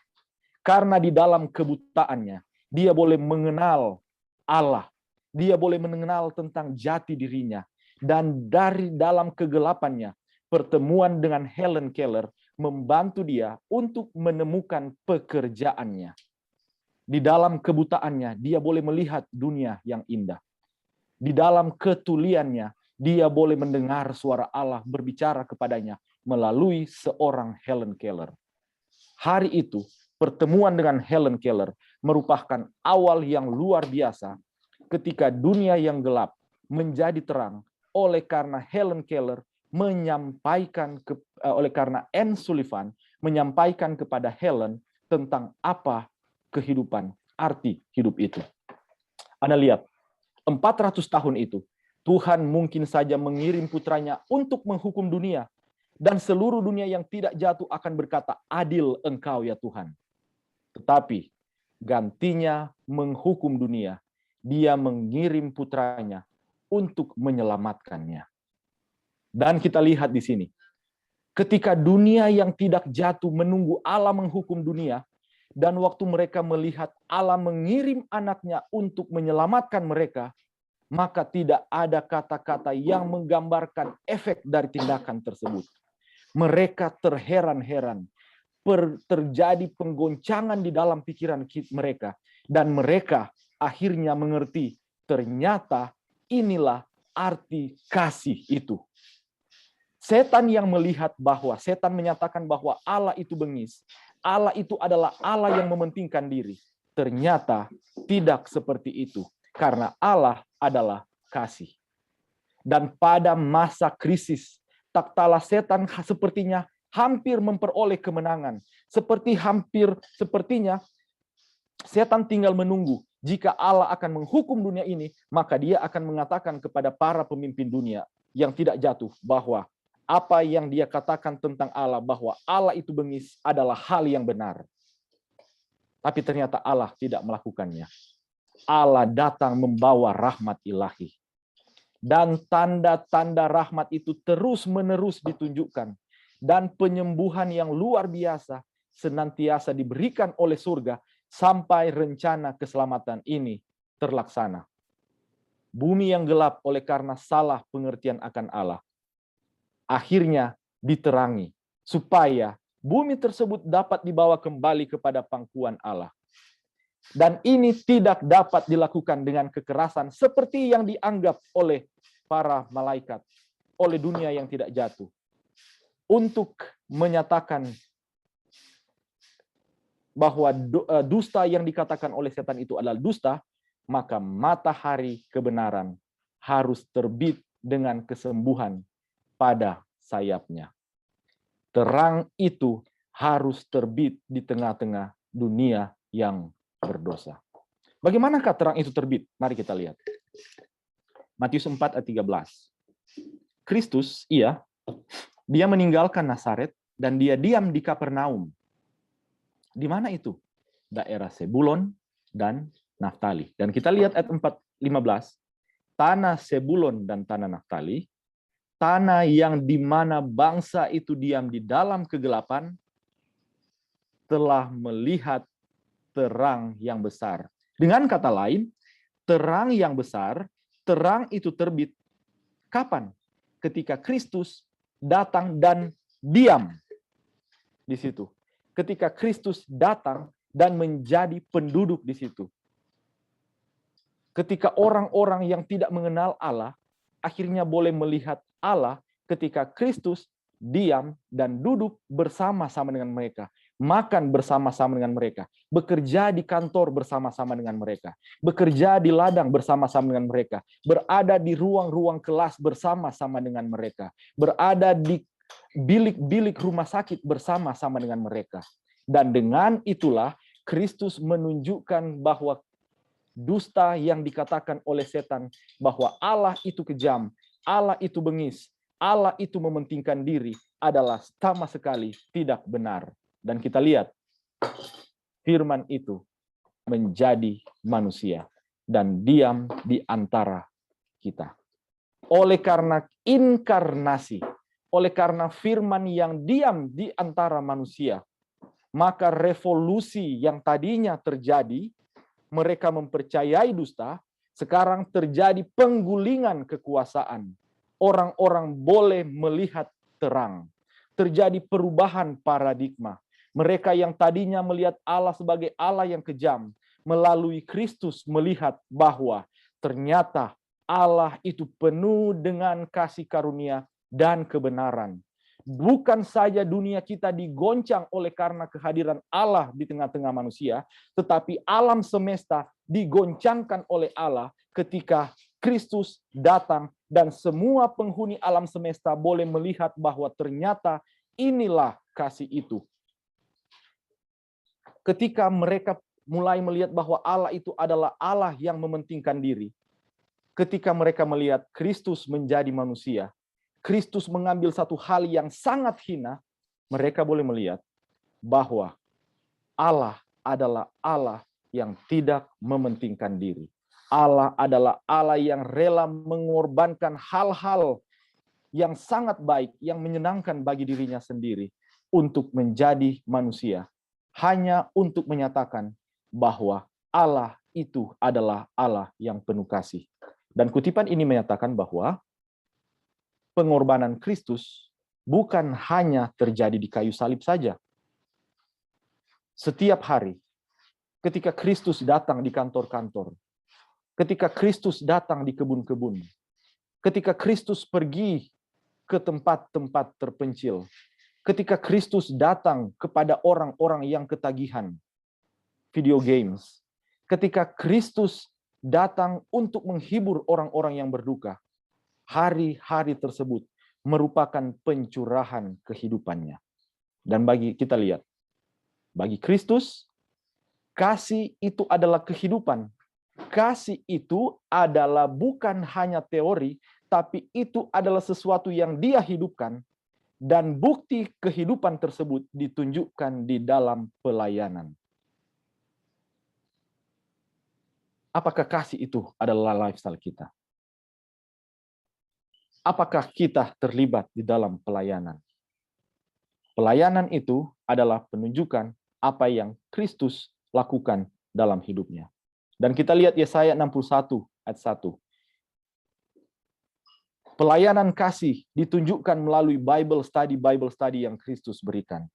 Karena di dalam kebutaannya, dia boleh mengenal Allah. Dia boleh mengenal tentang jati dirinya. Dan dari dalam kegelapannya, pertemuan dengan Helen Keller membantu dia untuk menemukan pekerjaannya. Di dalam kebutaannya, dia boleh melihat dunia yang indah. Di dalam ketuliannya, dia boleh mendengar suara Allah berbicara kepadanya melalui seorang Helen Keller. Hari itu, pertemuan dengan Helen Keller merupakan awal yang luar biasa ketika dunia yang gelap menjadi terang oleh karena Helen Keller menyampaikan, oleh karena Anne Sullivan menyampaikan kepada Helen tentang apa kehidupan, arti hidup itu. Anda lihat, 400 tahun itu, Tuhan mungkin saja mengirim putranya untuk menghukum dunia. Dan seluruh dunia yang tidak jatuh akan berkata, adil engkau ya Tuhan. Tetapi gantinya menghukum dunia, dia mengirim putranya untuk menyelamatkannya. Dan kita lihat di sini, ketika dunia yang tidak jatuh menunggu Allah menghukum dunia, dan waktu mereka melihat Allah mengirim anaknya untuk menyelamatkan mereka, maka tidak ada kata-kata yang menggambarkan efek dari tindakan tersebut. Mereka terheran-heran, terjadi penggoncangan di dalam pikiran mereka, dan mereka akhirnya mengerti, ternyata inilah arti kasih itu. Setan yang melihat bahwa, setan menyatakan bahwa Allah itu bengis, Allah itu adalah Allah yang mementingkan diri. Ternyata tidak seperti itu. Karena Allah adalah kasih. Dan pada masa krisis, tak kalah setan sepertinya hampir memperoleh kemenangan. Sepertinya setan tinggal menunggu. Jika Allah akan menghukum dunia ini, maka dia akan mengatakan kepada para pemimpin dunia yang tidak jatuh bahwa apa yang dia katakan tentang Allah, bahwa Allah itu bengis, adalah hal yang benar. Tapi ternyata Allah tidak melakukannya. Allah datang membawa rahmat ilahi. Dan tanda-tanda rahmat itu terus-menerus ditunjukkan. Dan penyembuhan yang luar biasa senantiasa diberikan oleh surga sampai rencana keselamatan ini terlaksana. bumi yang gelap oleh karena salah pengertian akan Allah, akhirnya diterangi, supaya bumi tersebut dapat dibawa kembali kepada pangkuan Allah. Dan ini tidak dapat dilakukan dengan kekerasan seperti yang dianggap oleh para malaikat, oleh dunia yang tidak jatuh. Untuk menyatakan bahwa dusta yang dikatakan oleh setan itu adalah dusta, maka matahari kebenaran harus terbit dengan kesembuhan pada sayapnya. Terang itu harus terbit di tengah-tengah dunia yang berdosa. Bagaimanakah terang itu terbit? Mari kita lihat. Matius 4 ayat 13. Kristus, dia meninggalkan Nazaret dan dia diam di Kapernaum. Di mana itu? Daerah Sebulon dan Naftali. Dan kita lihat ayat 15. Tanah Sebulon dan tanah Naftali, tanah yang di mana bangsa itu diam di dalam kegelapan, telah melihat terang yang besar. Dengan kata lain, terang yang besar, terang itu terbit. Kapan? Ketika Kristus datang dan diam di situ. Ketika Kristus datang dan menjadi penduduk di situ. Ketika orang-orang yang tidak mengenal Allah akhirnya boleh melihat Allah ketika Kristus diam dan duduk bersama-sama dengan mereka, makan bersama-sama dengan mereka, bekerja di kantor bersama-sama dengan mereka, bekerja di ladang bersama-sama dengan mereka, berada di ruang-ruang kelas bersama-sama dengan mereka, berada di bilik-bilik rumah sakit bersama-sama dengan mereka. Dan dengan itulah Kristus menunjukkan bahwa dusta yang dikatakan oleh setan bahwa Allah itu kejam, Allah itu bengis, Allah itu mementingkan diri adalah sama sekali tidak benar. Dan kita lihat firman itu menjadi manusia dan diam di antara kita. Oleh karena inkarnasi, oleh karena firman yang diam di antara manusia, maka revolusi yang tadinya terjadi, mereka mempercayai dusta, sekarang terjadi penggulingan kekuasaan. Orang-orang boleh melihat terang. Terjadi perubahan paradigma. Mereka yang tadinya melihat Allah sebagai Allah yang kejam, melalui Kristus melihat bahwa ternyata Allah itu penuh dengan kasih karunia dan kebenaran. Bukan saja dunia kita digoncang oleh karena kehadiran Allah di tengah-tengah manusia, tetapi alam semesta digoncangkan oleh Allah ketika Kristus datang dan semua penghuni alam semesta boleh melihat bahwa ternyata inilah kasih itu. Ketika mereka mulai melihat bahwa Allah itu adalah Allah yang mementingkan diri, ketika mereka melihat Kristus menjadi manusia, Kristus mengambil satu hal yang sangat hina, mereka boleh melihat bahwa Allah adalah Allah yang tidak mementingkan diri. Allah adalah Allah yang rela mengorbankan hal-hal yang sangat baik, yang menyenangkan bagi dirinya sendiri untuk menjadi manusia. Hanya untuk menyatakan bahwa Allah itu adalah Allah yang penuh kasih. Dan kutipan ini menyatakan bahwa pengorbanan Kristus bukan hanya terjadi di kayu salib saja. Setiap hari, ketika Kristus datang di kantor-kantor, ketika Kristus datang di kebun-kebun, ketika Kristus pergi ke tempat-tempat terpencil, ketika Kristus datang kepada orang-orang yang ketagihan video games, ketika Kristus datang untuk menghibur orang-orang yang berduka, hari-hari tersebut merupakan pencurahan kehidupannya. Dan bagi kita lihat, bagi Kristus, kasih itu adalah kehidupan. Kasih itu adalah bukan hanya teori, tapi itu adalah sesuatu yang Dia hidupkan, dan bukti kehidupan tersebut ditunjukkan di dalam pelayanan. Apakah kasih itu adalah lifestyle kita? Apakah kita terlibat di dalam pelayanan? Pelayanan itu adalah penunjukan apa yang Kristus lakukan dalam hidupnya. Dan kita lihat Yesaya 61 ayat 1. Pelayanan kasih ditunjukkan melalui Bible study yang Kristus berikan.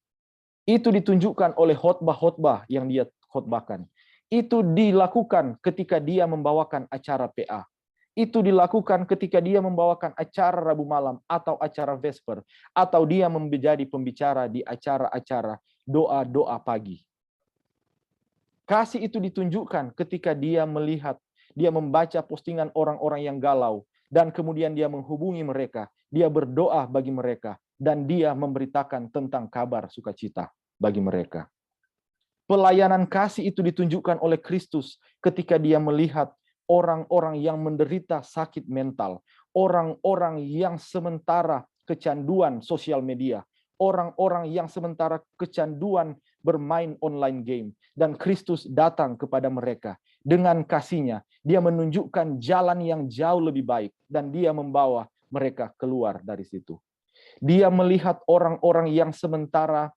Itu ditunjukkan oleh khotbah-khotbah yang dia khotbahkan. Itu dilakukan ketika dia membawakan acara PA. Itu dilakukan ketika dia membawakan acara Rabu malam atau acara Vesper. Atau dia menjadi pembicara di acara-acara doa-doa pagi. Kasih itu ditunjukkan ketika dia melihat, dia membaca postingan orang-orang yang galau. Dan kemudian dia menghubungi mereka. Dia berdoa bagi mereka. Dan dia memberitakan tentang kabar sukacita bagi mereka. Pelayanan kasih itu ditunjukkan oleh Kristus ketika dia melihat orang-orang yang menderita sakit mental, orang-orang yang sementara kecanduan sosial media, orang-orang yang sementara kecanduan bermain online game, dan Kristus datang kepada mereka dengan kasih-Nya. Dia menunjukkan jalan yang jauh lebih baik dan dia membawa mereka keluar dari situ. Dia melihat orang-orang yang sementara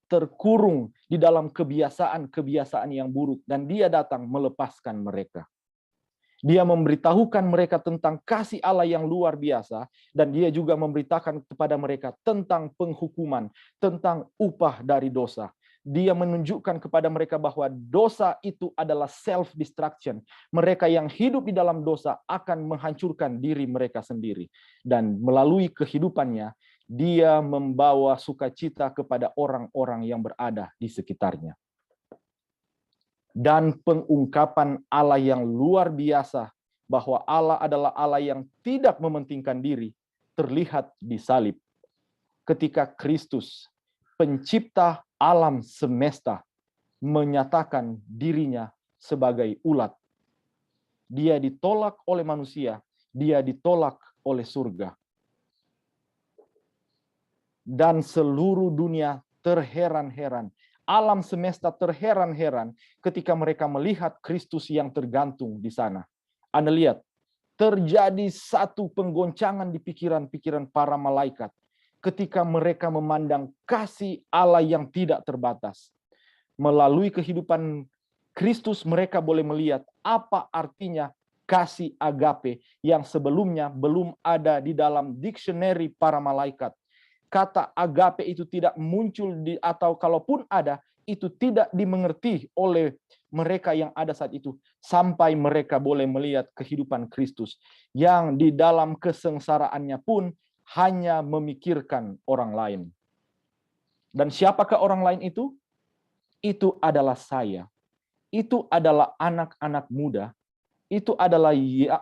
terkurung di dalam kebiasaan-kebiasaan yang buruk dan dia datang melepaskan mereka. Dia memberitahukan mereka tentang kasih Allah yang luar biasa dan dia juga memberitakan kepada mereka tentang penghukuman, tentang upah dari dosa. Dia menunjukkan kepada mereka bahwa dosa itu adalah self-destruction. Mereka yang hidup di dalam dosa akan menghancurkan diri mereka sendiri. Dan melalui kehidupannya, dia membawa sukacita kepada orang-orang yang berada di sekitarnya. Dan pengungkapan Allah yang luar biasa, bahwa Allah adalah Allah yang tidak mementingkan diri, terlihat di salib. Ketika Kristus, pencipta alam semesta, menyatakan dirinya sebagai ulat. Dia ditolak oleh manusia, dia ditolak oleh surga. Dan seluruh dunia terheran-heran. Alam semesta terheran-heran ketika mereka melihat Kristus yang tergantung di sana. Anda lihat, terjadi satu penggoncangan di pikiran-pikiran para malaikat ketika mereka memandang kasih Allah yang tidak terbatas. Melalui kehidupan Kristus mereka boleh melihat apa artinya kasih agape yang sebelumnya belum ada di dalam dictionary para malaikat. Kata agape itu tidak muncul atau kalaupun ada, itu tidak dimengerti oleh mereka yang ada saat itu. Sampai mereka boleh melihat kehidupan Kristus yang di dalam kesengsaraannya pun hanya memikirkan orang lain. Dan siapakah orang lain itu? Itu adalah saya. Itu adalah anak-anak muda. Itu adalah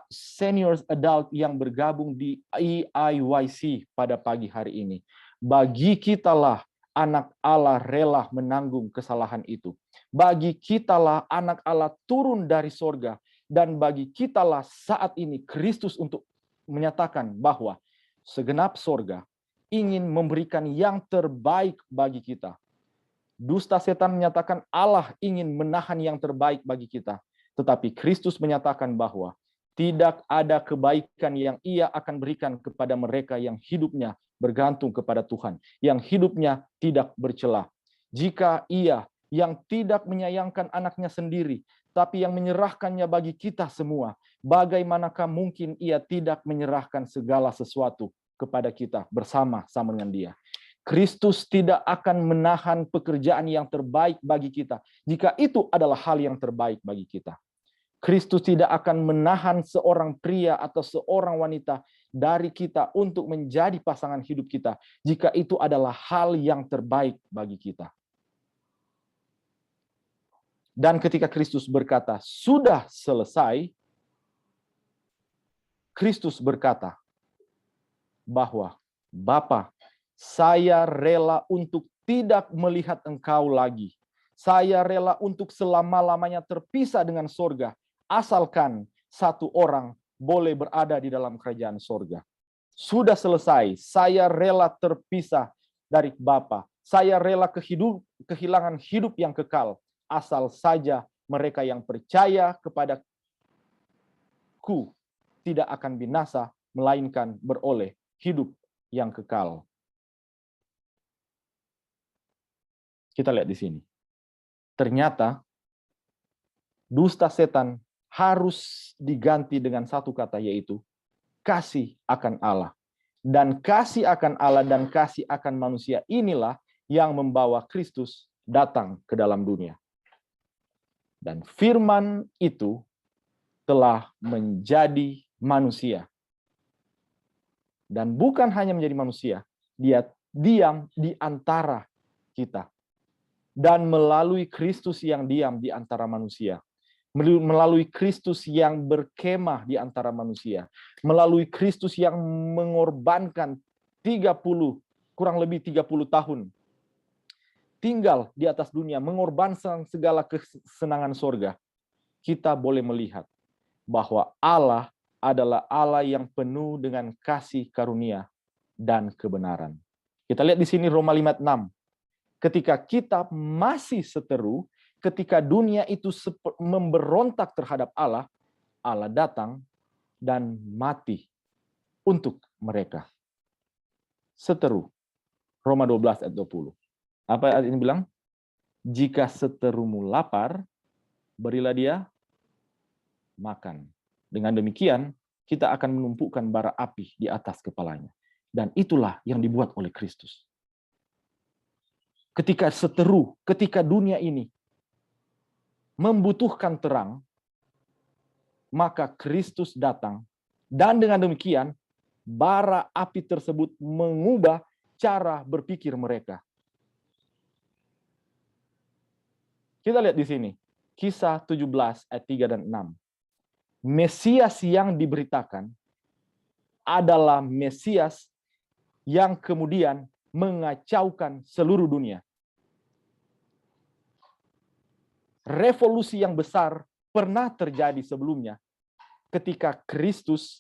senior adult yang bergabung di EIYC pada pagi hari ini. Bagi kitalah anak Allah rela menanggung kesalahan itu. Bagi kitalah anak Allah turun dari sorga. Dan bagi kitalah saat ini Kristus untuk menyatakan bahwa segenap sorga ingin memberikan yang terbaik bagi kita. Dusta setan menyatakan Allah ingin menahan yang terbaik bagi kita. Tetapi Kristus menyatakan bahwa tidak ada kebaikan yang ia akan berikan kepada mereka yang hidupnya bergantung kepada Tuhan, yang hidupnya tidak bercelah. Jika ia yang tidak menyayangkan anaknya sendiri, tapi yang menyerahkannya bagi kita semua, bagaimanakah mungkin ia tidak menyerahkan segala sesuatu kepada kita bersama-sama dengan dia. Kristus tidak akan menahan pekerjaan yang terbaik bagi kita, jika itu adalah hal yang terbaik bagi kita. Kristus tidak akan menahan seorang pria atau seorang wanita dari kita untuk menjadi pasangan hidup kita, jika itu adalah hal yang terbaik bagi kita. Dan ketika Kristus berkata, sudah selesai, Kristus berkata bahwa, Bapa, saya rela untuk tidak melihat Engkau lagi. Saya rela untuk selama-lamanya terpisah dengan sorga, asalkan satu orang boleh berada di dalam kerajaan sorga. Sudah selesai, saya rela terpisah dari Bapa. Saya rela kehilangan hidup yang kekal, asal saja mereka yang percaya kepadaku tidak akan binasa, melainkan beroleh hidup yang kekal. Kita lihat di sini. Ternyata dusta setan harus diganti dengan satu kata, yaitu kasih akan Allah. Dan kasih akan Allah dan kasih akan manusia inilah yang membawa Kristus datang ke dalam dunia. Dan firman itu telah menjadi manusia. Dan bukan hanya menjadi manusia, dia diam di antara kita. Dan melalui Kristus yang diam di antara manusia, melalui Kristus yang berkemah di antara manusia, melalui Kristus yang mengorbankan 30, kurang lebih 30 tahun, tinggal di atas dunia, mengorbankan segala kesenangan sorga, kita boleh melihat bahwa Allah adalah Allah yang penuh dengan kasih karunia dan kebenaran. Kita lihat di sini Roma 5:6. Ketika kita masih seteru, ketika dunia itu memberontak terhadap Allah, Allah datang dan mati untuk mereka. Seteru. Roma 12 ayat 20. Apa ayat ini bilang? Jika seterumu lapar, berilah dia makan. Dengan demikian, kita akan menumpukan bara api di atas kepalanya. Dan itulah yang dibuat oleh Kristus. Ketika seteru, ketika dunia ini membutuhkan terang, maka Kristus datang. Dan dengan demikian, bara api tersebut mengubah cara berpikir mereka. Kita lihat di sini, Kisah 17 ayat 3 dan 6. Mesias yang diberitakan adalah Mesias yang kemudian mengacaukan seluruh dunia. Revolusi yang besar pernah terjadi sebelumnya ketika Kristus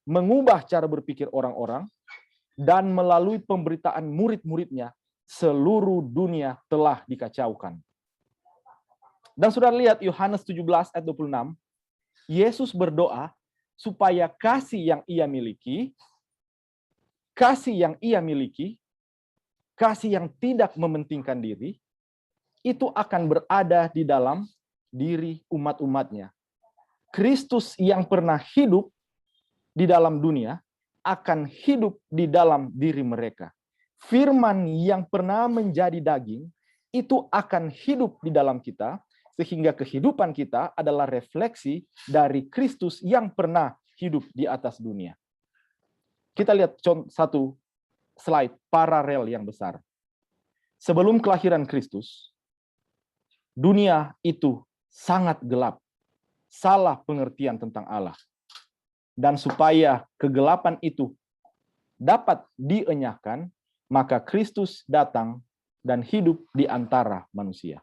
mengubah cara berpikir orang-orang dan melalui pemberitaan murid-muridnya seluruh dunia telah dikacaukan. Dan sudah lihat Yohanes 17 ayat 26, Yesus berdoa supaya kasih yang ia miliki, kasih yang tidak mementingkan diri, itu akan berada di dalam diri umat-umatnya. Kristus yang pernah hidup di dalam dunia akan hidup di dalam diri mereka. Firman yang pernah menjadi daging itu akan hidup di dalam kita, sehingga kehidupan kita adalah refleksi dari Kristus yang pernah hidup di atas dunia. Kita lihat satu slide paralel yang besar. Sebelum kelahiran Kristus, dunia itu sangat gelap, salah pengertian tentang Allah. Dan supaya kegelapan itu dapat dienyahkan, maka Kristus datang dan hidup di antara manusia.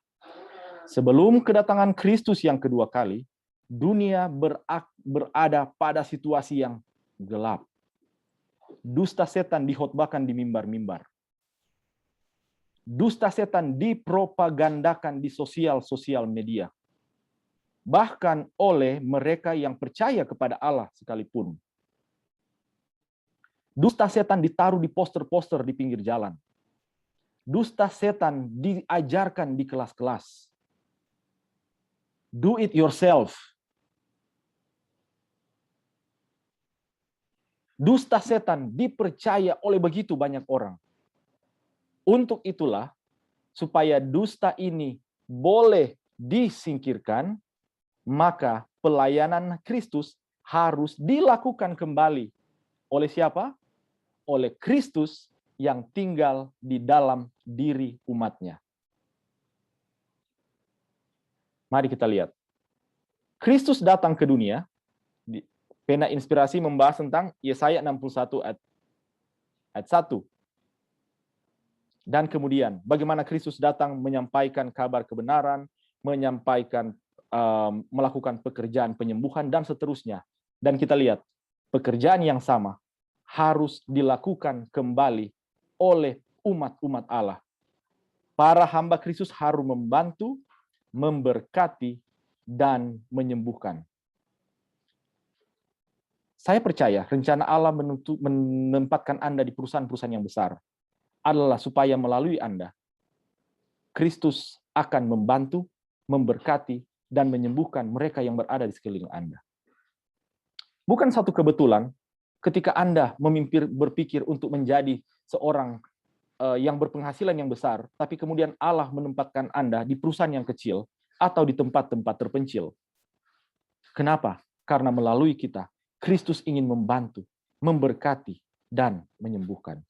Sebelum kedatangan Kristus yang kedua kali, dunia berada pada situasi yang gelap. Dusta setan dihotbahkan di mimbar-mimbar. Dusta setan dipropagandakan di sosial media. Bahkan oleh mereka yang percaya kepada Allah sekalipun. Dusta setan ditaruh di poster-poster di pinggir jalan. Dusta setan diajarkan di kelas-kelas. Do it yourself. Dusta setan dipercaya oleh begitu banyak orang. Untuk itulah, supaya dusta ini boleh disingkirkan, maka pelayanan Kristus harus dilakukan kembali. Oleh siapa? Oleh Kristus yang tinggal di dalam diri umatnya. Mari kita lihat. Kristus datang ke dunia. Pena Inspirasi membahas tentang Yesaya 61 ayat 1. Dan kemudian bagaimana Kristus datang menyampaikan kabar kebenaran, menyampaikan melakukan pekerjaan penyembuhan dan seterusnya. Dan kita lihat pekerjaan yang sama harus dilakukan kembali oleh umat-umat Allah. Para hamba Kristus harus membantu, memberkati, dan menyembuhkan. Saya percaya rencana Allah menempatkan Anda di perusahaan-perusahaan yang besar adalah supaya melalui Anda, Kristus akan membantu, memberkati, dan menyembuhkan mereka yang berada di sekeliling Anda. Bukan satu kebetulan Ketika Anda berpikir untuk menjadi seorang yang berpenghasilan yang besar, tapi kemudian Allah menempatkan Anda di perusahaan yang kecil atau di tempat-tempat terpencil. Kenapa? Karena melalui kita, Kristus ingin membantu, memberkati, dan menyembuhkan.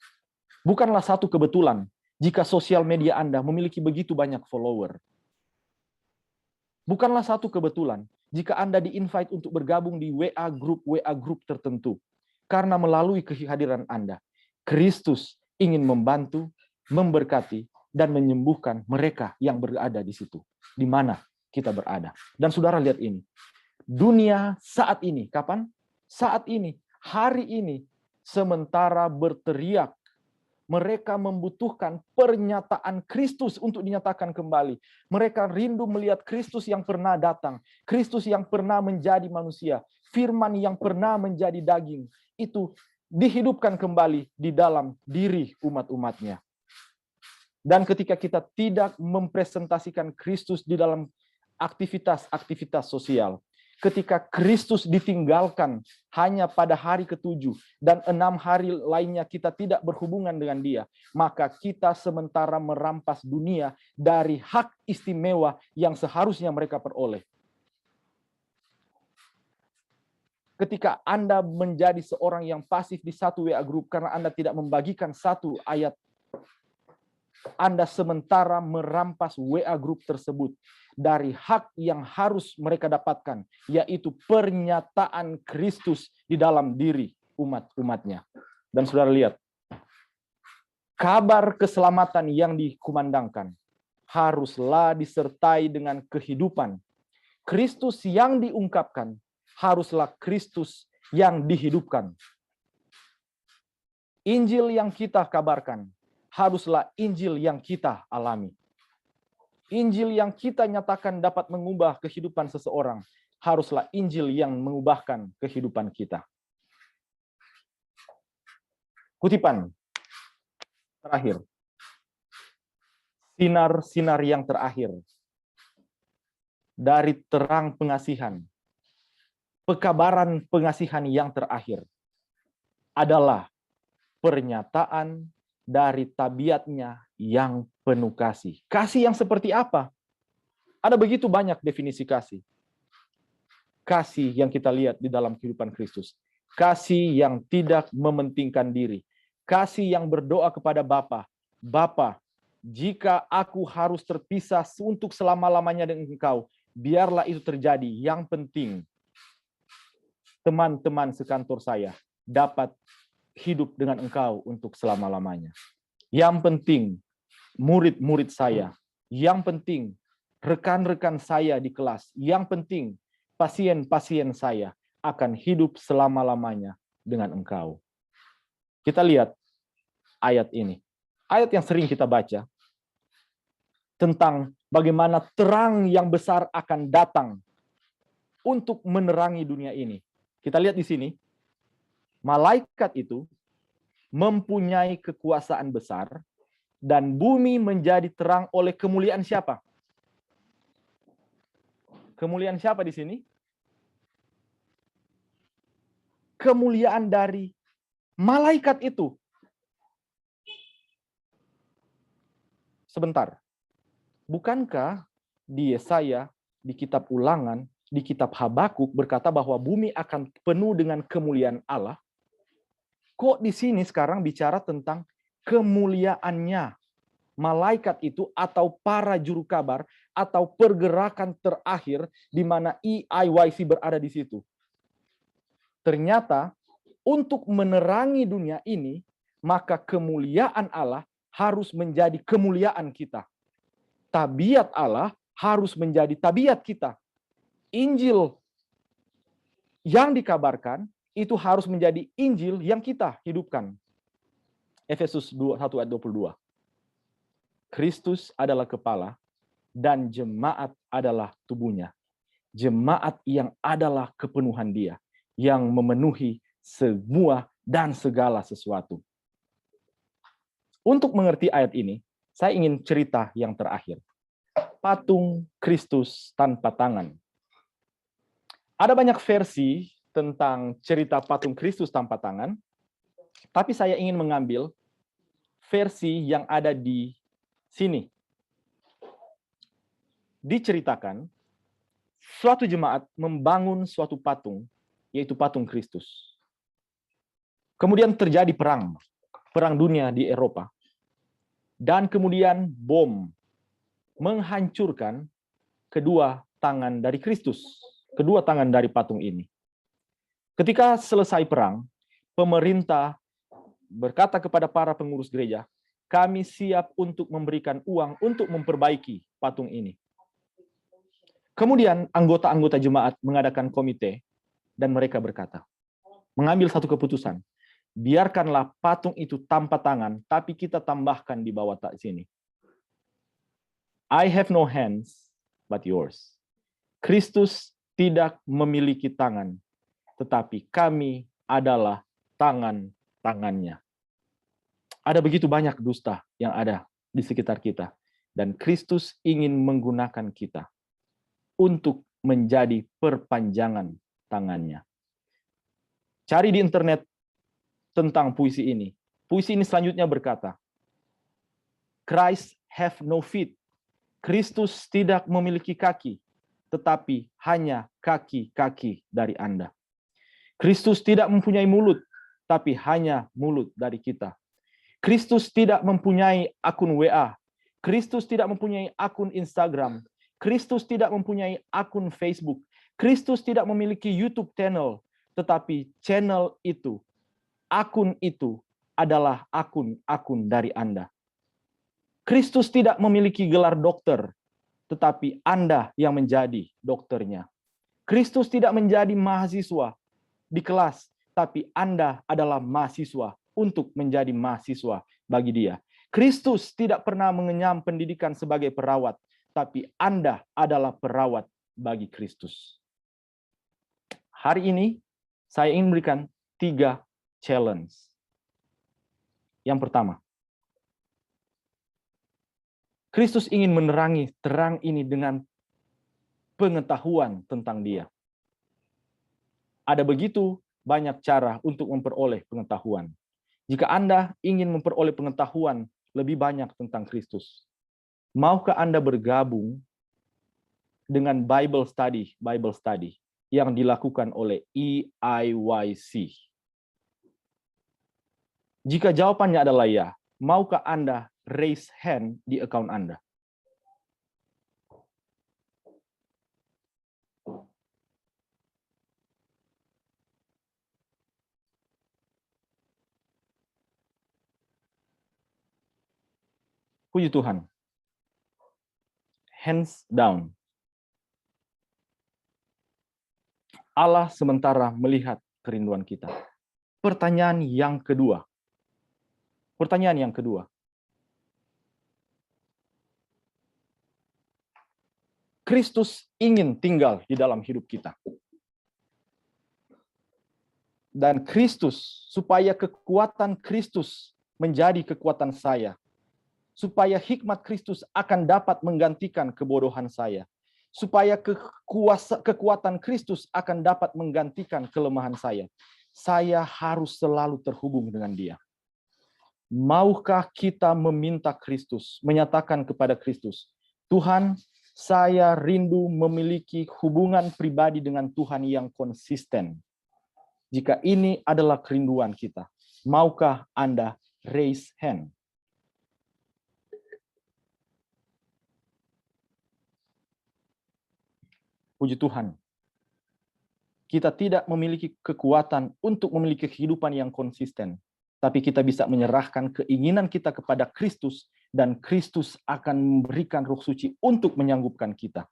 Bukanlah satu kebetulan jika sosial media Anda memiliki begitu banyak follower. Bukanlah satu kebetulan jika Anda di-invite untuk bergabung di WA group tertentu. Karena melalui kehadiran Anda, Kristus ingin membantu, memberkati, dan menyembuhkan mereka yang berada di situ. Di mana kita berada. Dan saudara lihat ini. Dunia saat ini, kapan? Saat ini, hari ini, sementara berteriak, mereka membutuhkan pernyataan Kristus untuk dinyatakan kembali. Mereka rindu melihat Kristus yang pernah datang, Kristus yang pernah menjadi manusia, firman yang pernah menjadi daging, itu dihidupkan kembali di dalam diri umat-umatnya. Dan ketika kita tidak mempresentasikan Kristus di dalam aktivitas-aktivitas sosial, ketika Kristus ditinggalkan hanya pada hari ke-7 dan 6 hari lainnya kita tidak berhubungan dengan Dia, maka kita sementara merampas dunia dari hak istimewa yang seharusnya mereka peroleh. Ketika Anda menjadi seorang yang pasif di satu WA group karena Anda tidak membagikan satu ayat, Anda sementara merampas WA group tersebut dari hak yang harus mereka dapatkan, yaitu pernyataan Kristus di dalam diri umat-umatnya. Dan saudara lihat, kabar keselamatan yang dikumandangkan haruslah disertai dengan kehidupan. Kristus yang diungkapkan haruslah Kristus yang dihidupkan. Injil yang kita kabarkan haruslah Injil yang kita alami. Injil yang kita nyatakan dapat mengubah kehidupan seseorang, haruslah Injil yang mengubahkan kehidupan kita. Kutipan terakhir. Sinar-sinar yang terakhir dari terang pengasihan. Pekabaran pengasihan yang terakhir adalah pernyataan dari tabiatnya yang penuh kasih. Kasih yang seperti apa? Ada begitu banyak definisi kasih. Kasih yang kita lihat di dalam kehidupan Kristus. Kasih yang tidak mementingkan diri. Kasih yang berdoa kepada Bapa. Bapa, jika aku harus terpisah untuk selama-lamanya dengan Engkau, biarlah itu terjadi. Yang penting, teman-teman sekantor saya dapat hidup dengan Engkau untuk selama-lamanya. Yang penting, murid-murid saya. Yang penting, rekan-rekan saya di kelas. Yang penting, pasien-pasien saya akan hidup selama-lamanya dengan Engkau. Kita lihat ayat ini. Ayat yang sering kita baca tentang bagaimana terang yang besar akan datang untuk menerangi dunia ini. Kita lihat di sini, malaikat itu mempunyai kekuasaan besar dan bumi menjadi terang oleh kemuliaan siapa? Kemuliaan siapa di sini? Kemuliaan dari malaikat itu. Sebentar. Bukankah di Yesaya, di kitab Ulangan, di kitab Habakuk berkata bahwa bumi akan penuh dengan kemuliaan Allah? Kok di sini sekarang bicara tentang kemuliaannya malaikat itu atau para juru kabar atau pergerakan terakhir di mana EIYC berada di situ? Ternyata untuk menerangi dunia ini, maka kemuliaan Allah harus menjadi kemuliaan kita. Tabiat Allah harus menjadi tabiat kita. Injil yang dikabarkan itu harus menjadi Injil yang kita hidupkan. Efesus 1 ayat 22. Kristus adalah kepala dan jemaat adalah tubuhnya. Jemaat yang adalah kepenuhan Dia, yang memenuhi semua dan segala sesuatu. Untuk mengerti ayat ini, saya ingin cerita yang terakhir. Patung Kristus tanpa tangan. Ada banyak versi tentang cerita patung Kristus tanpa tangan, tapi saya ingin mengambil versi yang ada di sini. Diceritakan, suatu jemaat membangun suatu patung, yaitu patung Kristus. Kemudian terjadi perang dunia di Eropa. Dan kemudian bom menghancurkan kedua tangan dari Kristus, kedua tangan dari patung ini. Ketika selesai perang, pemerintah berkata kepada para pengurus gereja, kami siap untuk memberikan uang untuk memperbaiki patung ini. Kemudian anggota-anggota jemaat mengadakan komite dan mereka berkata, mengambil satu keputusan, biarkanlah patung itu tanpa tangan, tapi kita tambahkan di bawah sini. I have no hands but yours. Kristus tidak memiliki tangan, tetapi kami adalah tangan-tangannya. Ada begitu banyak dusta yang ada di sekitar kita, dan Kristus ingin menggunakan kita untuk menjadi perpanjangan tangannya. Cari di internet tentang puisi ini. Puisi ini selanjutnya berkata, Christ have no feet. Kristus tidak memiliki kaki, tetapi hanya kaki-kaki dari Anda. Kristus tidak mempunyai mulut, tapi hanya mulut dari kita. Kristus tidak mempunyai akun WA. Kristus tidak mempunyai akun Instagram. Kristus tidak mempunyai akun Facebook. Kristus tidak memiliki YouTube channel, tetapi channel itu, akun itu adalah akun-akun dari Anda. Kristus tidak memiliki gelar dokter, tetapi Anda yang menjadi dokternya. Kristus tidak menjadi mahasiswa di kelas, tapi Anda adalah mahasiswa untuk menjadi mahasiswa bagi Dia. Kristus tidak pernah mengenyam pendidikan sebagai perawat, tapi Anda adalah perawat bagi Kristus. Hari ini, saya ingin memberikan 3 challenge. Yang pertama, Kristus ingin menerangi terang ini dengan pengetahuan tentang Dia. Ada begitu banyak cara untuk memperoleh pengetahuan. Jika Anda ingin memperoleh pengetahuan lebih banyak tentang Kristus, maukah Anda bergabung dengan Bible study yang dilakukan oleh EIYC? Jika jawabannya adalah ya, maukah Anda raise hand di account Anda? Puji Tuhan. Hands down. Allah sementara melihat kerinduan kita. Pertanyaan yang kedua. Kristus ingin tinggal di dalam hidup kita. Dan Kristus, supaya kekuatan Kristus menjadi kekuatan saya, supaya hikmat Kristus akan dapat menggantikan kebodohan saya, supaya kekuatan Kristus akan dapat menggantikan kelemahan saya harus selalu terhubung dengan Dia. Maukah kita meminta Kristus, menyatakan kepada Kristus, Tuhan, saya rindu memiliki hubungan pribadi dengan Tuhan yang konsisten. Jika ini adalah kerinduan kita, maukah Anda raise hand? Puji Tuhan. Kita tidak memiliki kekuatan untuk memiliki kehidupan yang konsisten, tapi kita bisa menyerahkan keinginan kita kepada Kristus, dan Kristus akan memberikan Roh Suci untuk menyanggupkan kita.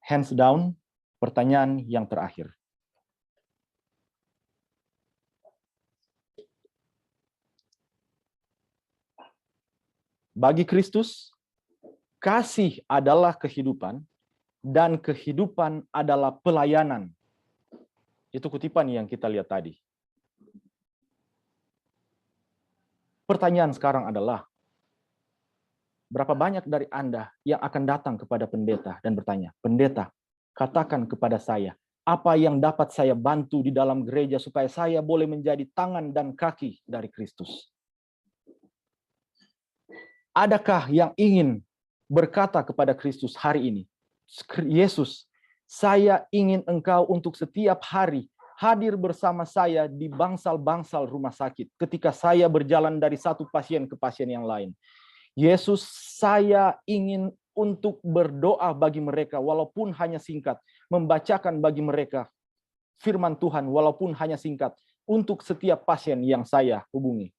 Hands down, pertanyaan yang terakhir. Bagi Kristus, kasih adalah kehidupan, dan kehidupan adalah pelayanan. Itu kutipan yang kita lihat tadi. Pertanyaan sekarang adalah, berapa banyak dari Anda yang akan datang kepada pendeta dan bertanya, pendeta, Katakan kepada saya, apa yang dapat saya bantu di dalam gereja supaya saya boleh menjadi tangan dan kaki dari Kristus? Adakah yang ingin berkata kepada Kristus hari ini, Yesus, saya ingin Engkau untuk setiap hari hadir bersama saya di bangsal-bangsal rumah sakit ketika saya berjalan dari satu pasien ke pasien yang lain. Yesus, saya ingin untuk berdoa bagi mereka walaupun hanya singkat, membacakan bagi mereka firman Tuhan walaupun hanya singkat untuk setiap pasien yang saya hubungi.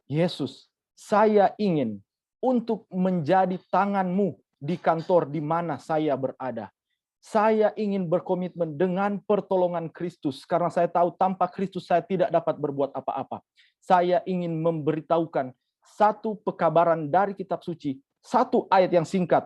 Yesus, saya ingin untuk menjadi tangan-Mu di kantor di mana saya berada. Saya ingin berkomitmen dengan pertolongan Kristus, karena saya tahu tanpa Kristus saya tidak dapat berbuat apa-apa. Saya ingin memberitahukan satu pekabaran dari kitab suci, satu ayat yang singkat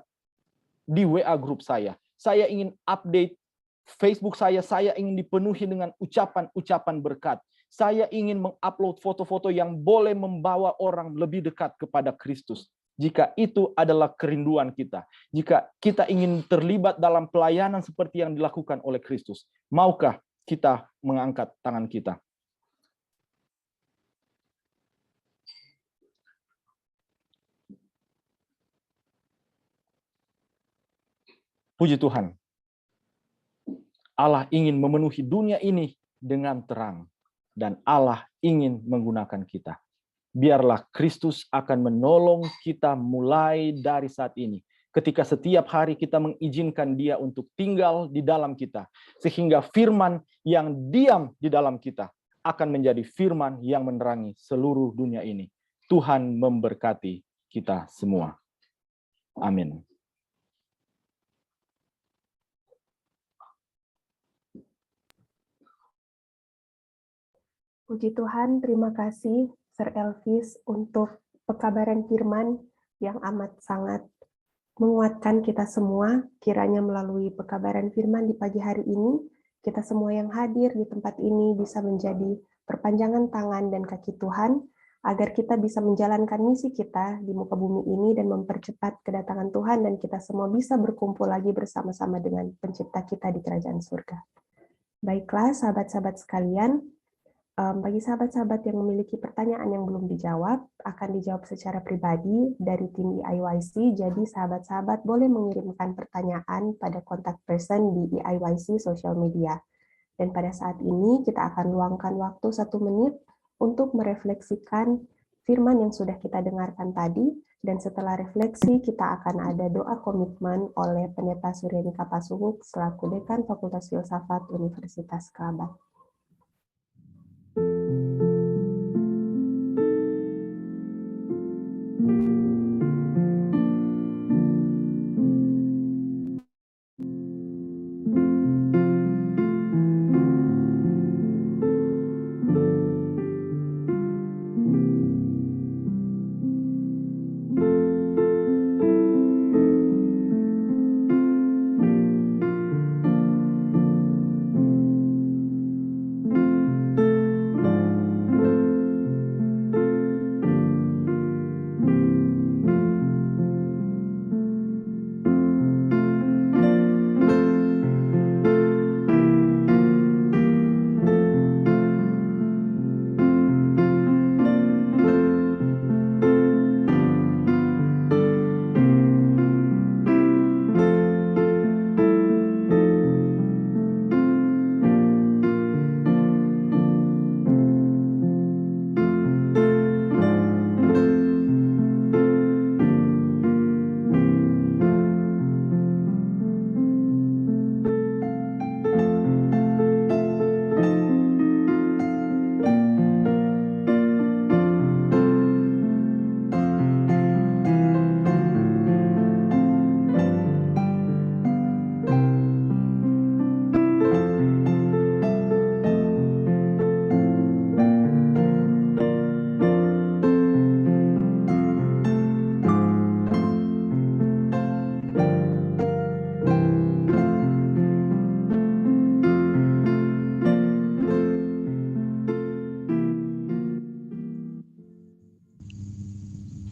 di WA grup saya. Saya ingin update Facebook saya ingin dipenuhi dengan ucapan-ucapan berkat. Saya ingin mengupload foto-foto yang boleh membawa orang lebih dekat kepada Kristus. Jika itu adalah kerinduan kita, jika kita ingin terlibat dalam pelayanan seperti yang dilakukan oleh Kristus, maukah kita mengangkat tangan kita? Puji Tuhan, Allah ingin memenuhi dunia ini dengan terang, dan Allah ingin menggunakan kita. Biarlah Kristus akan menolong kita mulai dari saat ini. Ketika setiap hari kita mengizinkan Dia untuk tinggal di dalam kita. Sehingga firman yang diam di dalam kita akan menjadi firman yang menerangi seluruh dunia ini. Tuhan memberkati kita semua. Amin. Puji Tuhan, terima kasih Sir Elvis untuk pekabaran firman yang amat sangat menguatkan kita semua. Kiranya melalui pekabaran firman di pagi hari ini, kita semua yang hadir di tempat ini bisa menjadi perpanjangan tangan dan kaki Tuhan, agar kita bisa menjalankan misi kita di muka bumi ini dan mempercepat kedatangan Tuhan, dan kita semua bisa berkumpul lagi bersama-sama dengan pencipta kita di kerajaan surga. Baiklah, sahabat-sahabat sekalian, bagi sahabat-sahabat yang memiliki pertanyaan yang belum dijawab, akan dijawab secara pribadi dari tim EIYC, jadi sahabat-sahabat boleh mengirimkan pertanyaan pada kontak person di EIYC social media. Dan pada saat ini kita akan luangkan waktu 1 menit untuk merefleksikan firman yang sudah kita dengarkan tadi, dan setelah refleksi kita akan ada doa komitmen oleh Pendeta Suryani Kapasuhuk selaku Dekan Fakultas Filsafat Universitas Kerabat.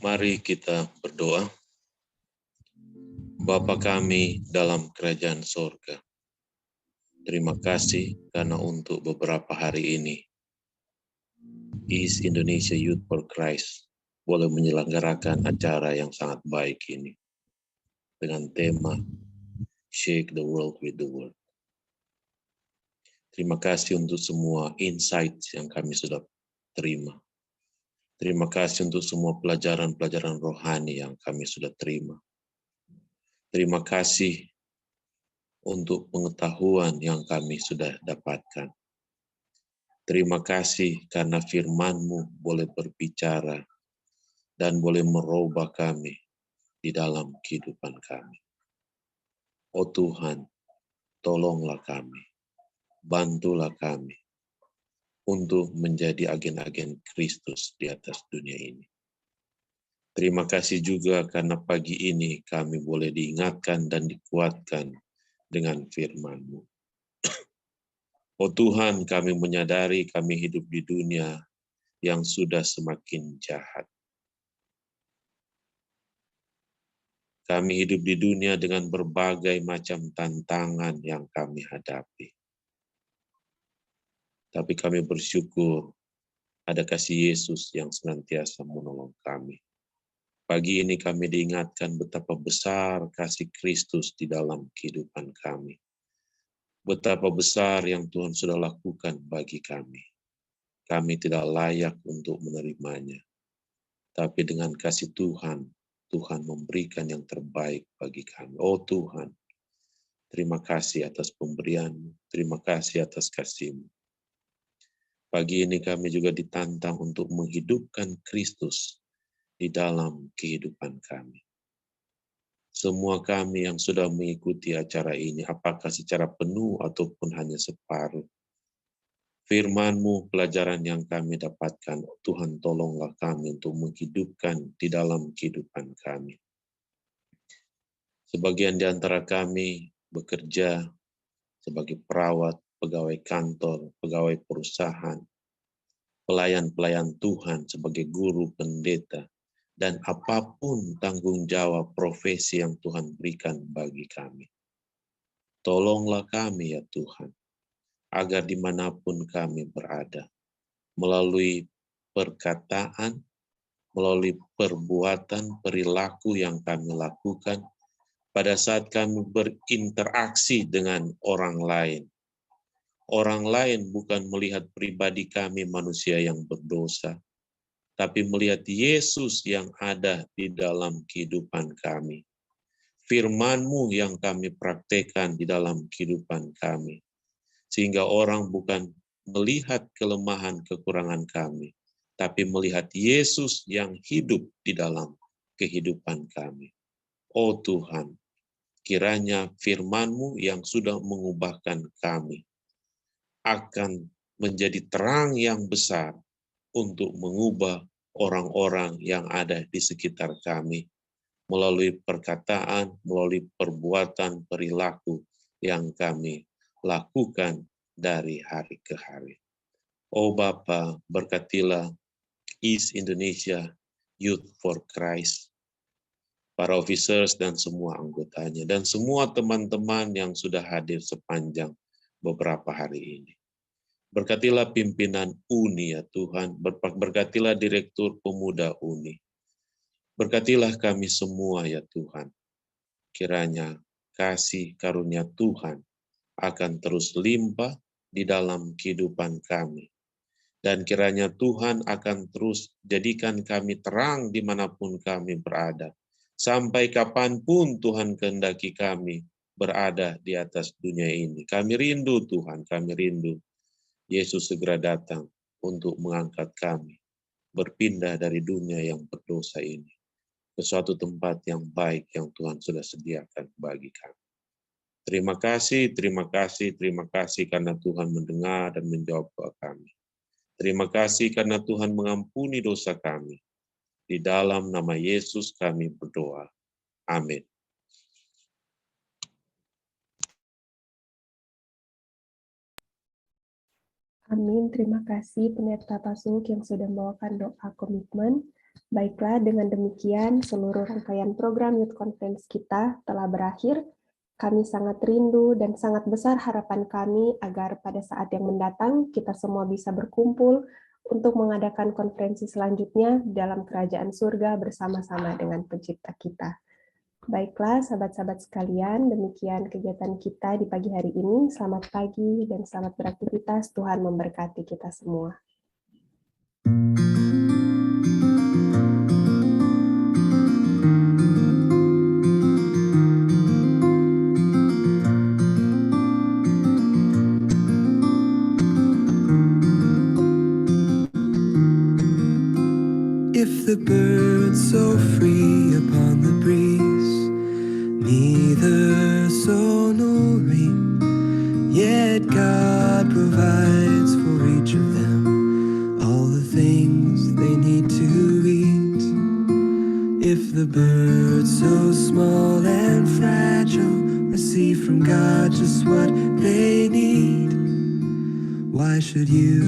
Mari kita berdoa. Bapa kami dalam kerajaan sorga, Terima kasih karena untuk beberapa hari ini, East Indonesia Youth for Christ boleh menyelenggarakan acara yang sangat baik ini dengan tema Shake the World with the Word. Terima kasih untuk semua insight yang kami sudah terima. Terima kasih untuk semua pelajaran-pelajaran rohani yang kami sudah terima. Terima kasih untuk pengetahuan yang kami sudah dapatkan. Terima kasih karena firman-Mu boleh berbicara dan boleh merubah kami di dalam kehidupan kami. Oh Tuhan, tolonglah kami, bantulah kami untuk menjadi agen-agen Kristus di atas dunia ini. Terima kasih juga karena pagi ini kami boleh diingatkan dan dikuatkan dengan firman-Mu. Oh Tuhan, kami menyadari kami hidup di dunia yang sudah semakin jahat. Kami hidup di dunia dengan berbagai macam tantangan yang kami hadapi. Tapi kami bersyukur ada kasih Yesus yang senantiasa menolong kami. Pagi ini kami diingatkan betapa besar kasih Kristus di dalam kehidupan kami. Betapa besar yang Tuhan sudah lakukan bagi kami. Kami tidak layak untuk menerimanya. Tapi dengan kasih Tuhan, Tuhan memberikan yang terbaik bagi kami. Oh Tuhan, terima kasih atas pemberian-Mu. Terima kasih atas kasih-Mu. Pagi ini kami juga ditantang untuk menghidupkan Kristus di dalam kehidupan kami. Semua kami yang sudah mengikuti acara ini, apakah secara penuh ataupun hanya separuh, firman-Mu, pelajaran yang kami dapatkan, Tuhan tolonglah kami untuk menghidupkan di dalam kehidupan kami. Sebagian di antara kami bekerja sebagai perawat, pegawai kantor, pegawai perusahaan, pelayan-pelayan Tuhan sebagai guru, pendeta, dan apapun tanggung jawab profesi yang Tuhan berikan bagi kami. Tolonglah kami ya Tuhan, agar dimanapun kami berada, melalui perkataan, melalui perbuatan, perilaku yang kami lakukan, pada saat kami berinteraksi dengan orang lain. Orang lain bukan melihat pribadi kami manusia yang berdosa, tapi melihat Yesus yang ada di dalam kehidupan kami. Firman-Mu yang kami praktekkan di dalam kehidupan kami. Sehingga orang bukan melihat kelemahan kekurangan kami, tapi melihat Yesus yang hidup di dalam kehidupan kami. Oh Tuhan, kiranya firman-Mu yang sudah mengubahkan kami akan menjadi terang yang besar untuk mengubah orang-orang yang ada di sekitar kami melalui perkataan, melalui perbuatan, perilaku yang kami lakukan dari hari ke hari. Oh Bapa, berkatilah East Indonesia Youth for Christ, para officers dan semua anggotanya, dan semua teman-teman yang sudah hadir sepanjang beberapa hari ini. Berkatilah pimpinan UNI ya Tuhan, berkatilah Direktur Pemuda UNI. Berkatilah kami semua ya Tuhan. Kiranya kasih karunia Tuhan akan terus limpah di dalam kehidupan kami. Dan kiranya Tuhan akan terus jadikan kami terang dimanapun kami berada. Sampai kapanpun Tuhan kehendaki kami berada di atas dunia ini. Kami rindu Tuhan, kami rindu Yesus segera datang untuk mengangkat kami, berpindah dari dunia yang berdosa ini ke suatu tempat yang baik yang Tuhan sudah sediakan bagi kami. Terima kasih, terima kasih, terima kasih karena Tuhan mendengar dan menjawab doa kami. Terima kasih karena Tuhan mengampuni dosa kami. Di dalam nama Yesus kami berdoa. Amin. Amin, terima kasih Pendeta Pasuk yang sudah membawakan doa komitmen. Baiklah, dengan demikian seluruh rangkaian program Youth Conference kita telah berakhir. Kami sangat rindu dan sangat besar harapan kami agar pada saat yang mendatang kita semua bisa berkumpul untuk mengadakan konferensi selanjutnya dalam kerajaan surga bersama-sama dengan Pencipta kita. Baiklah, sahabat-sahabat sekalian, demikian kegiatan kita di pagi hari ini. Selamat pagi dan selamat beraktivitas. Tuhan memberkati kita semua. If the birds so free upon the breeze, neither sow nor reap, yet God provides for each of them all the things they need to eat. If the birds so small and fragile receive from God just what they need, why should you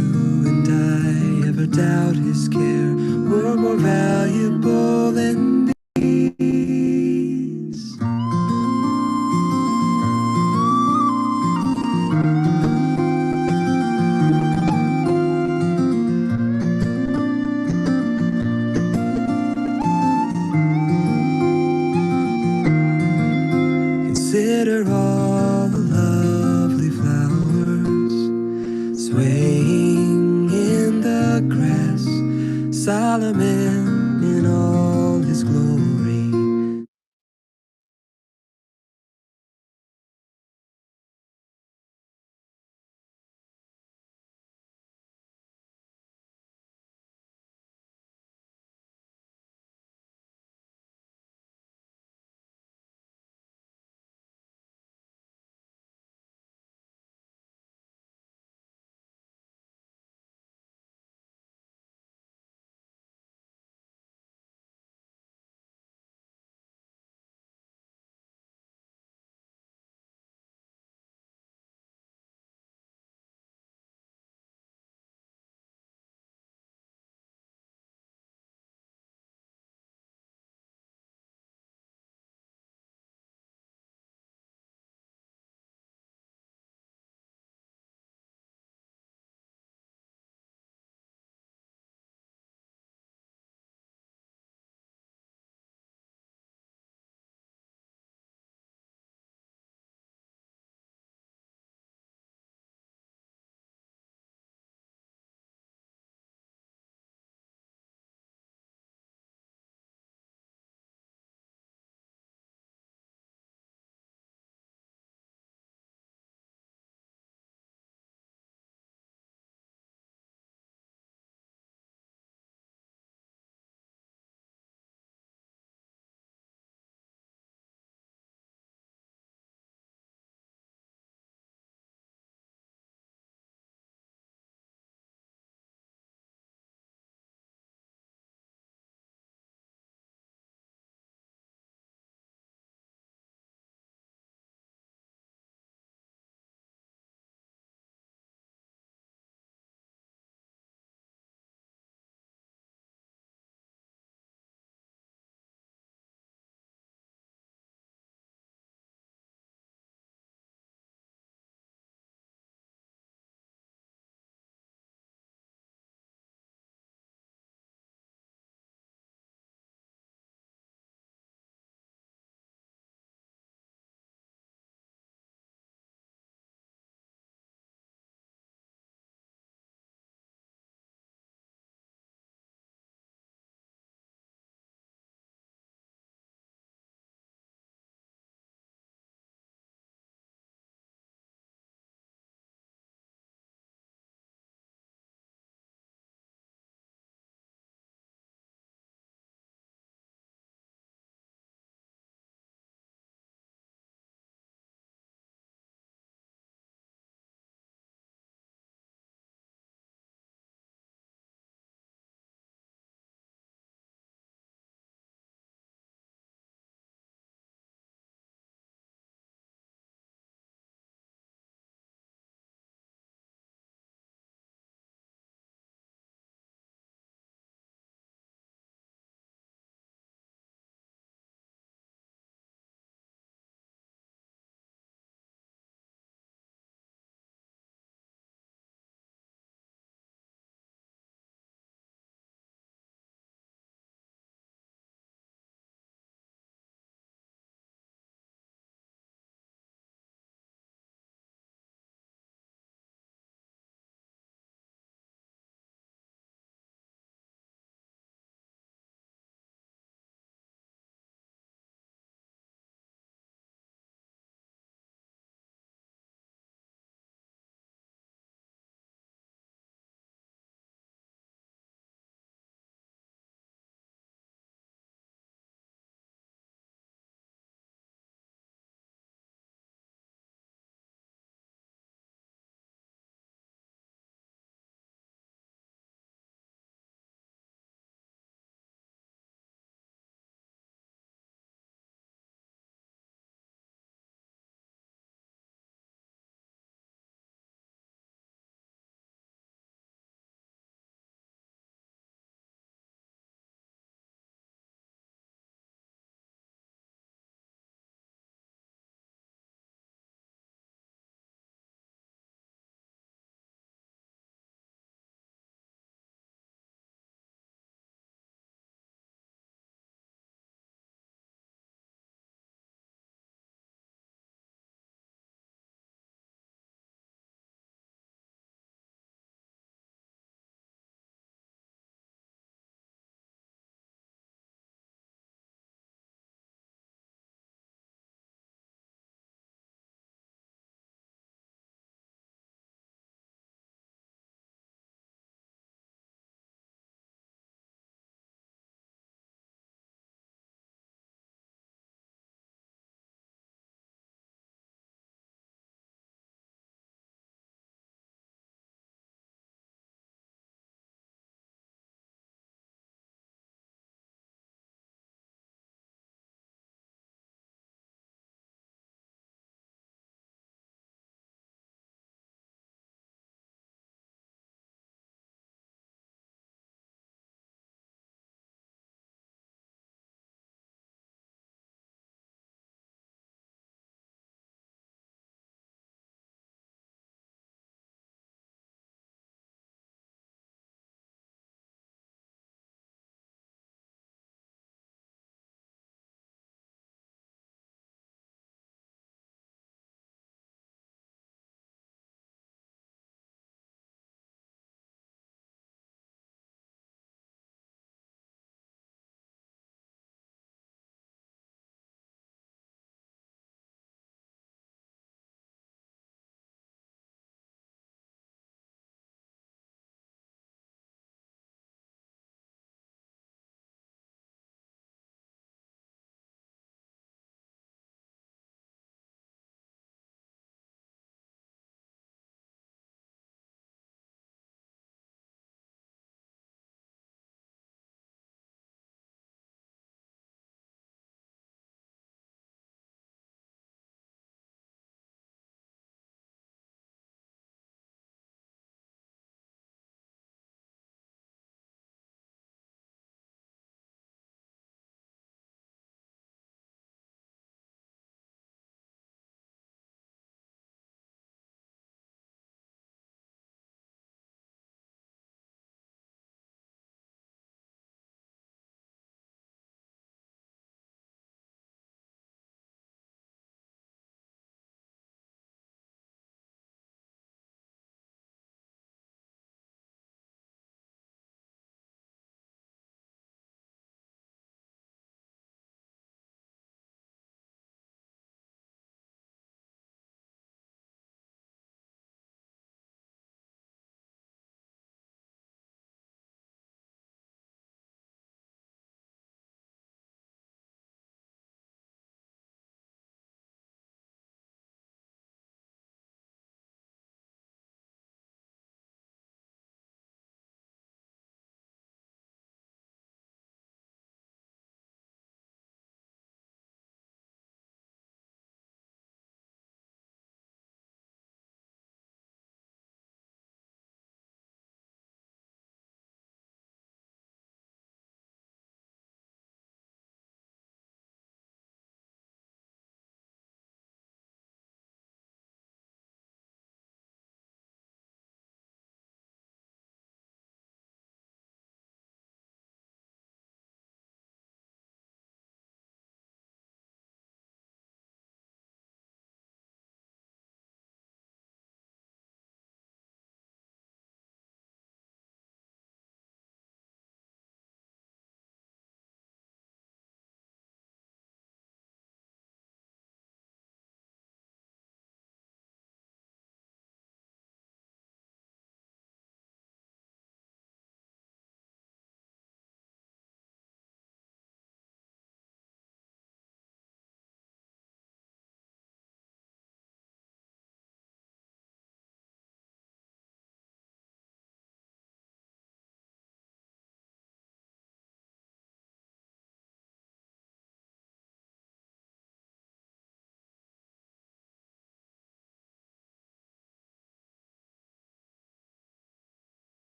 and I ever doubt His care? We're more valuable than these. Consider all the lovely flowers swaying in the grass. Solomon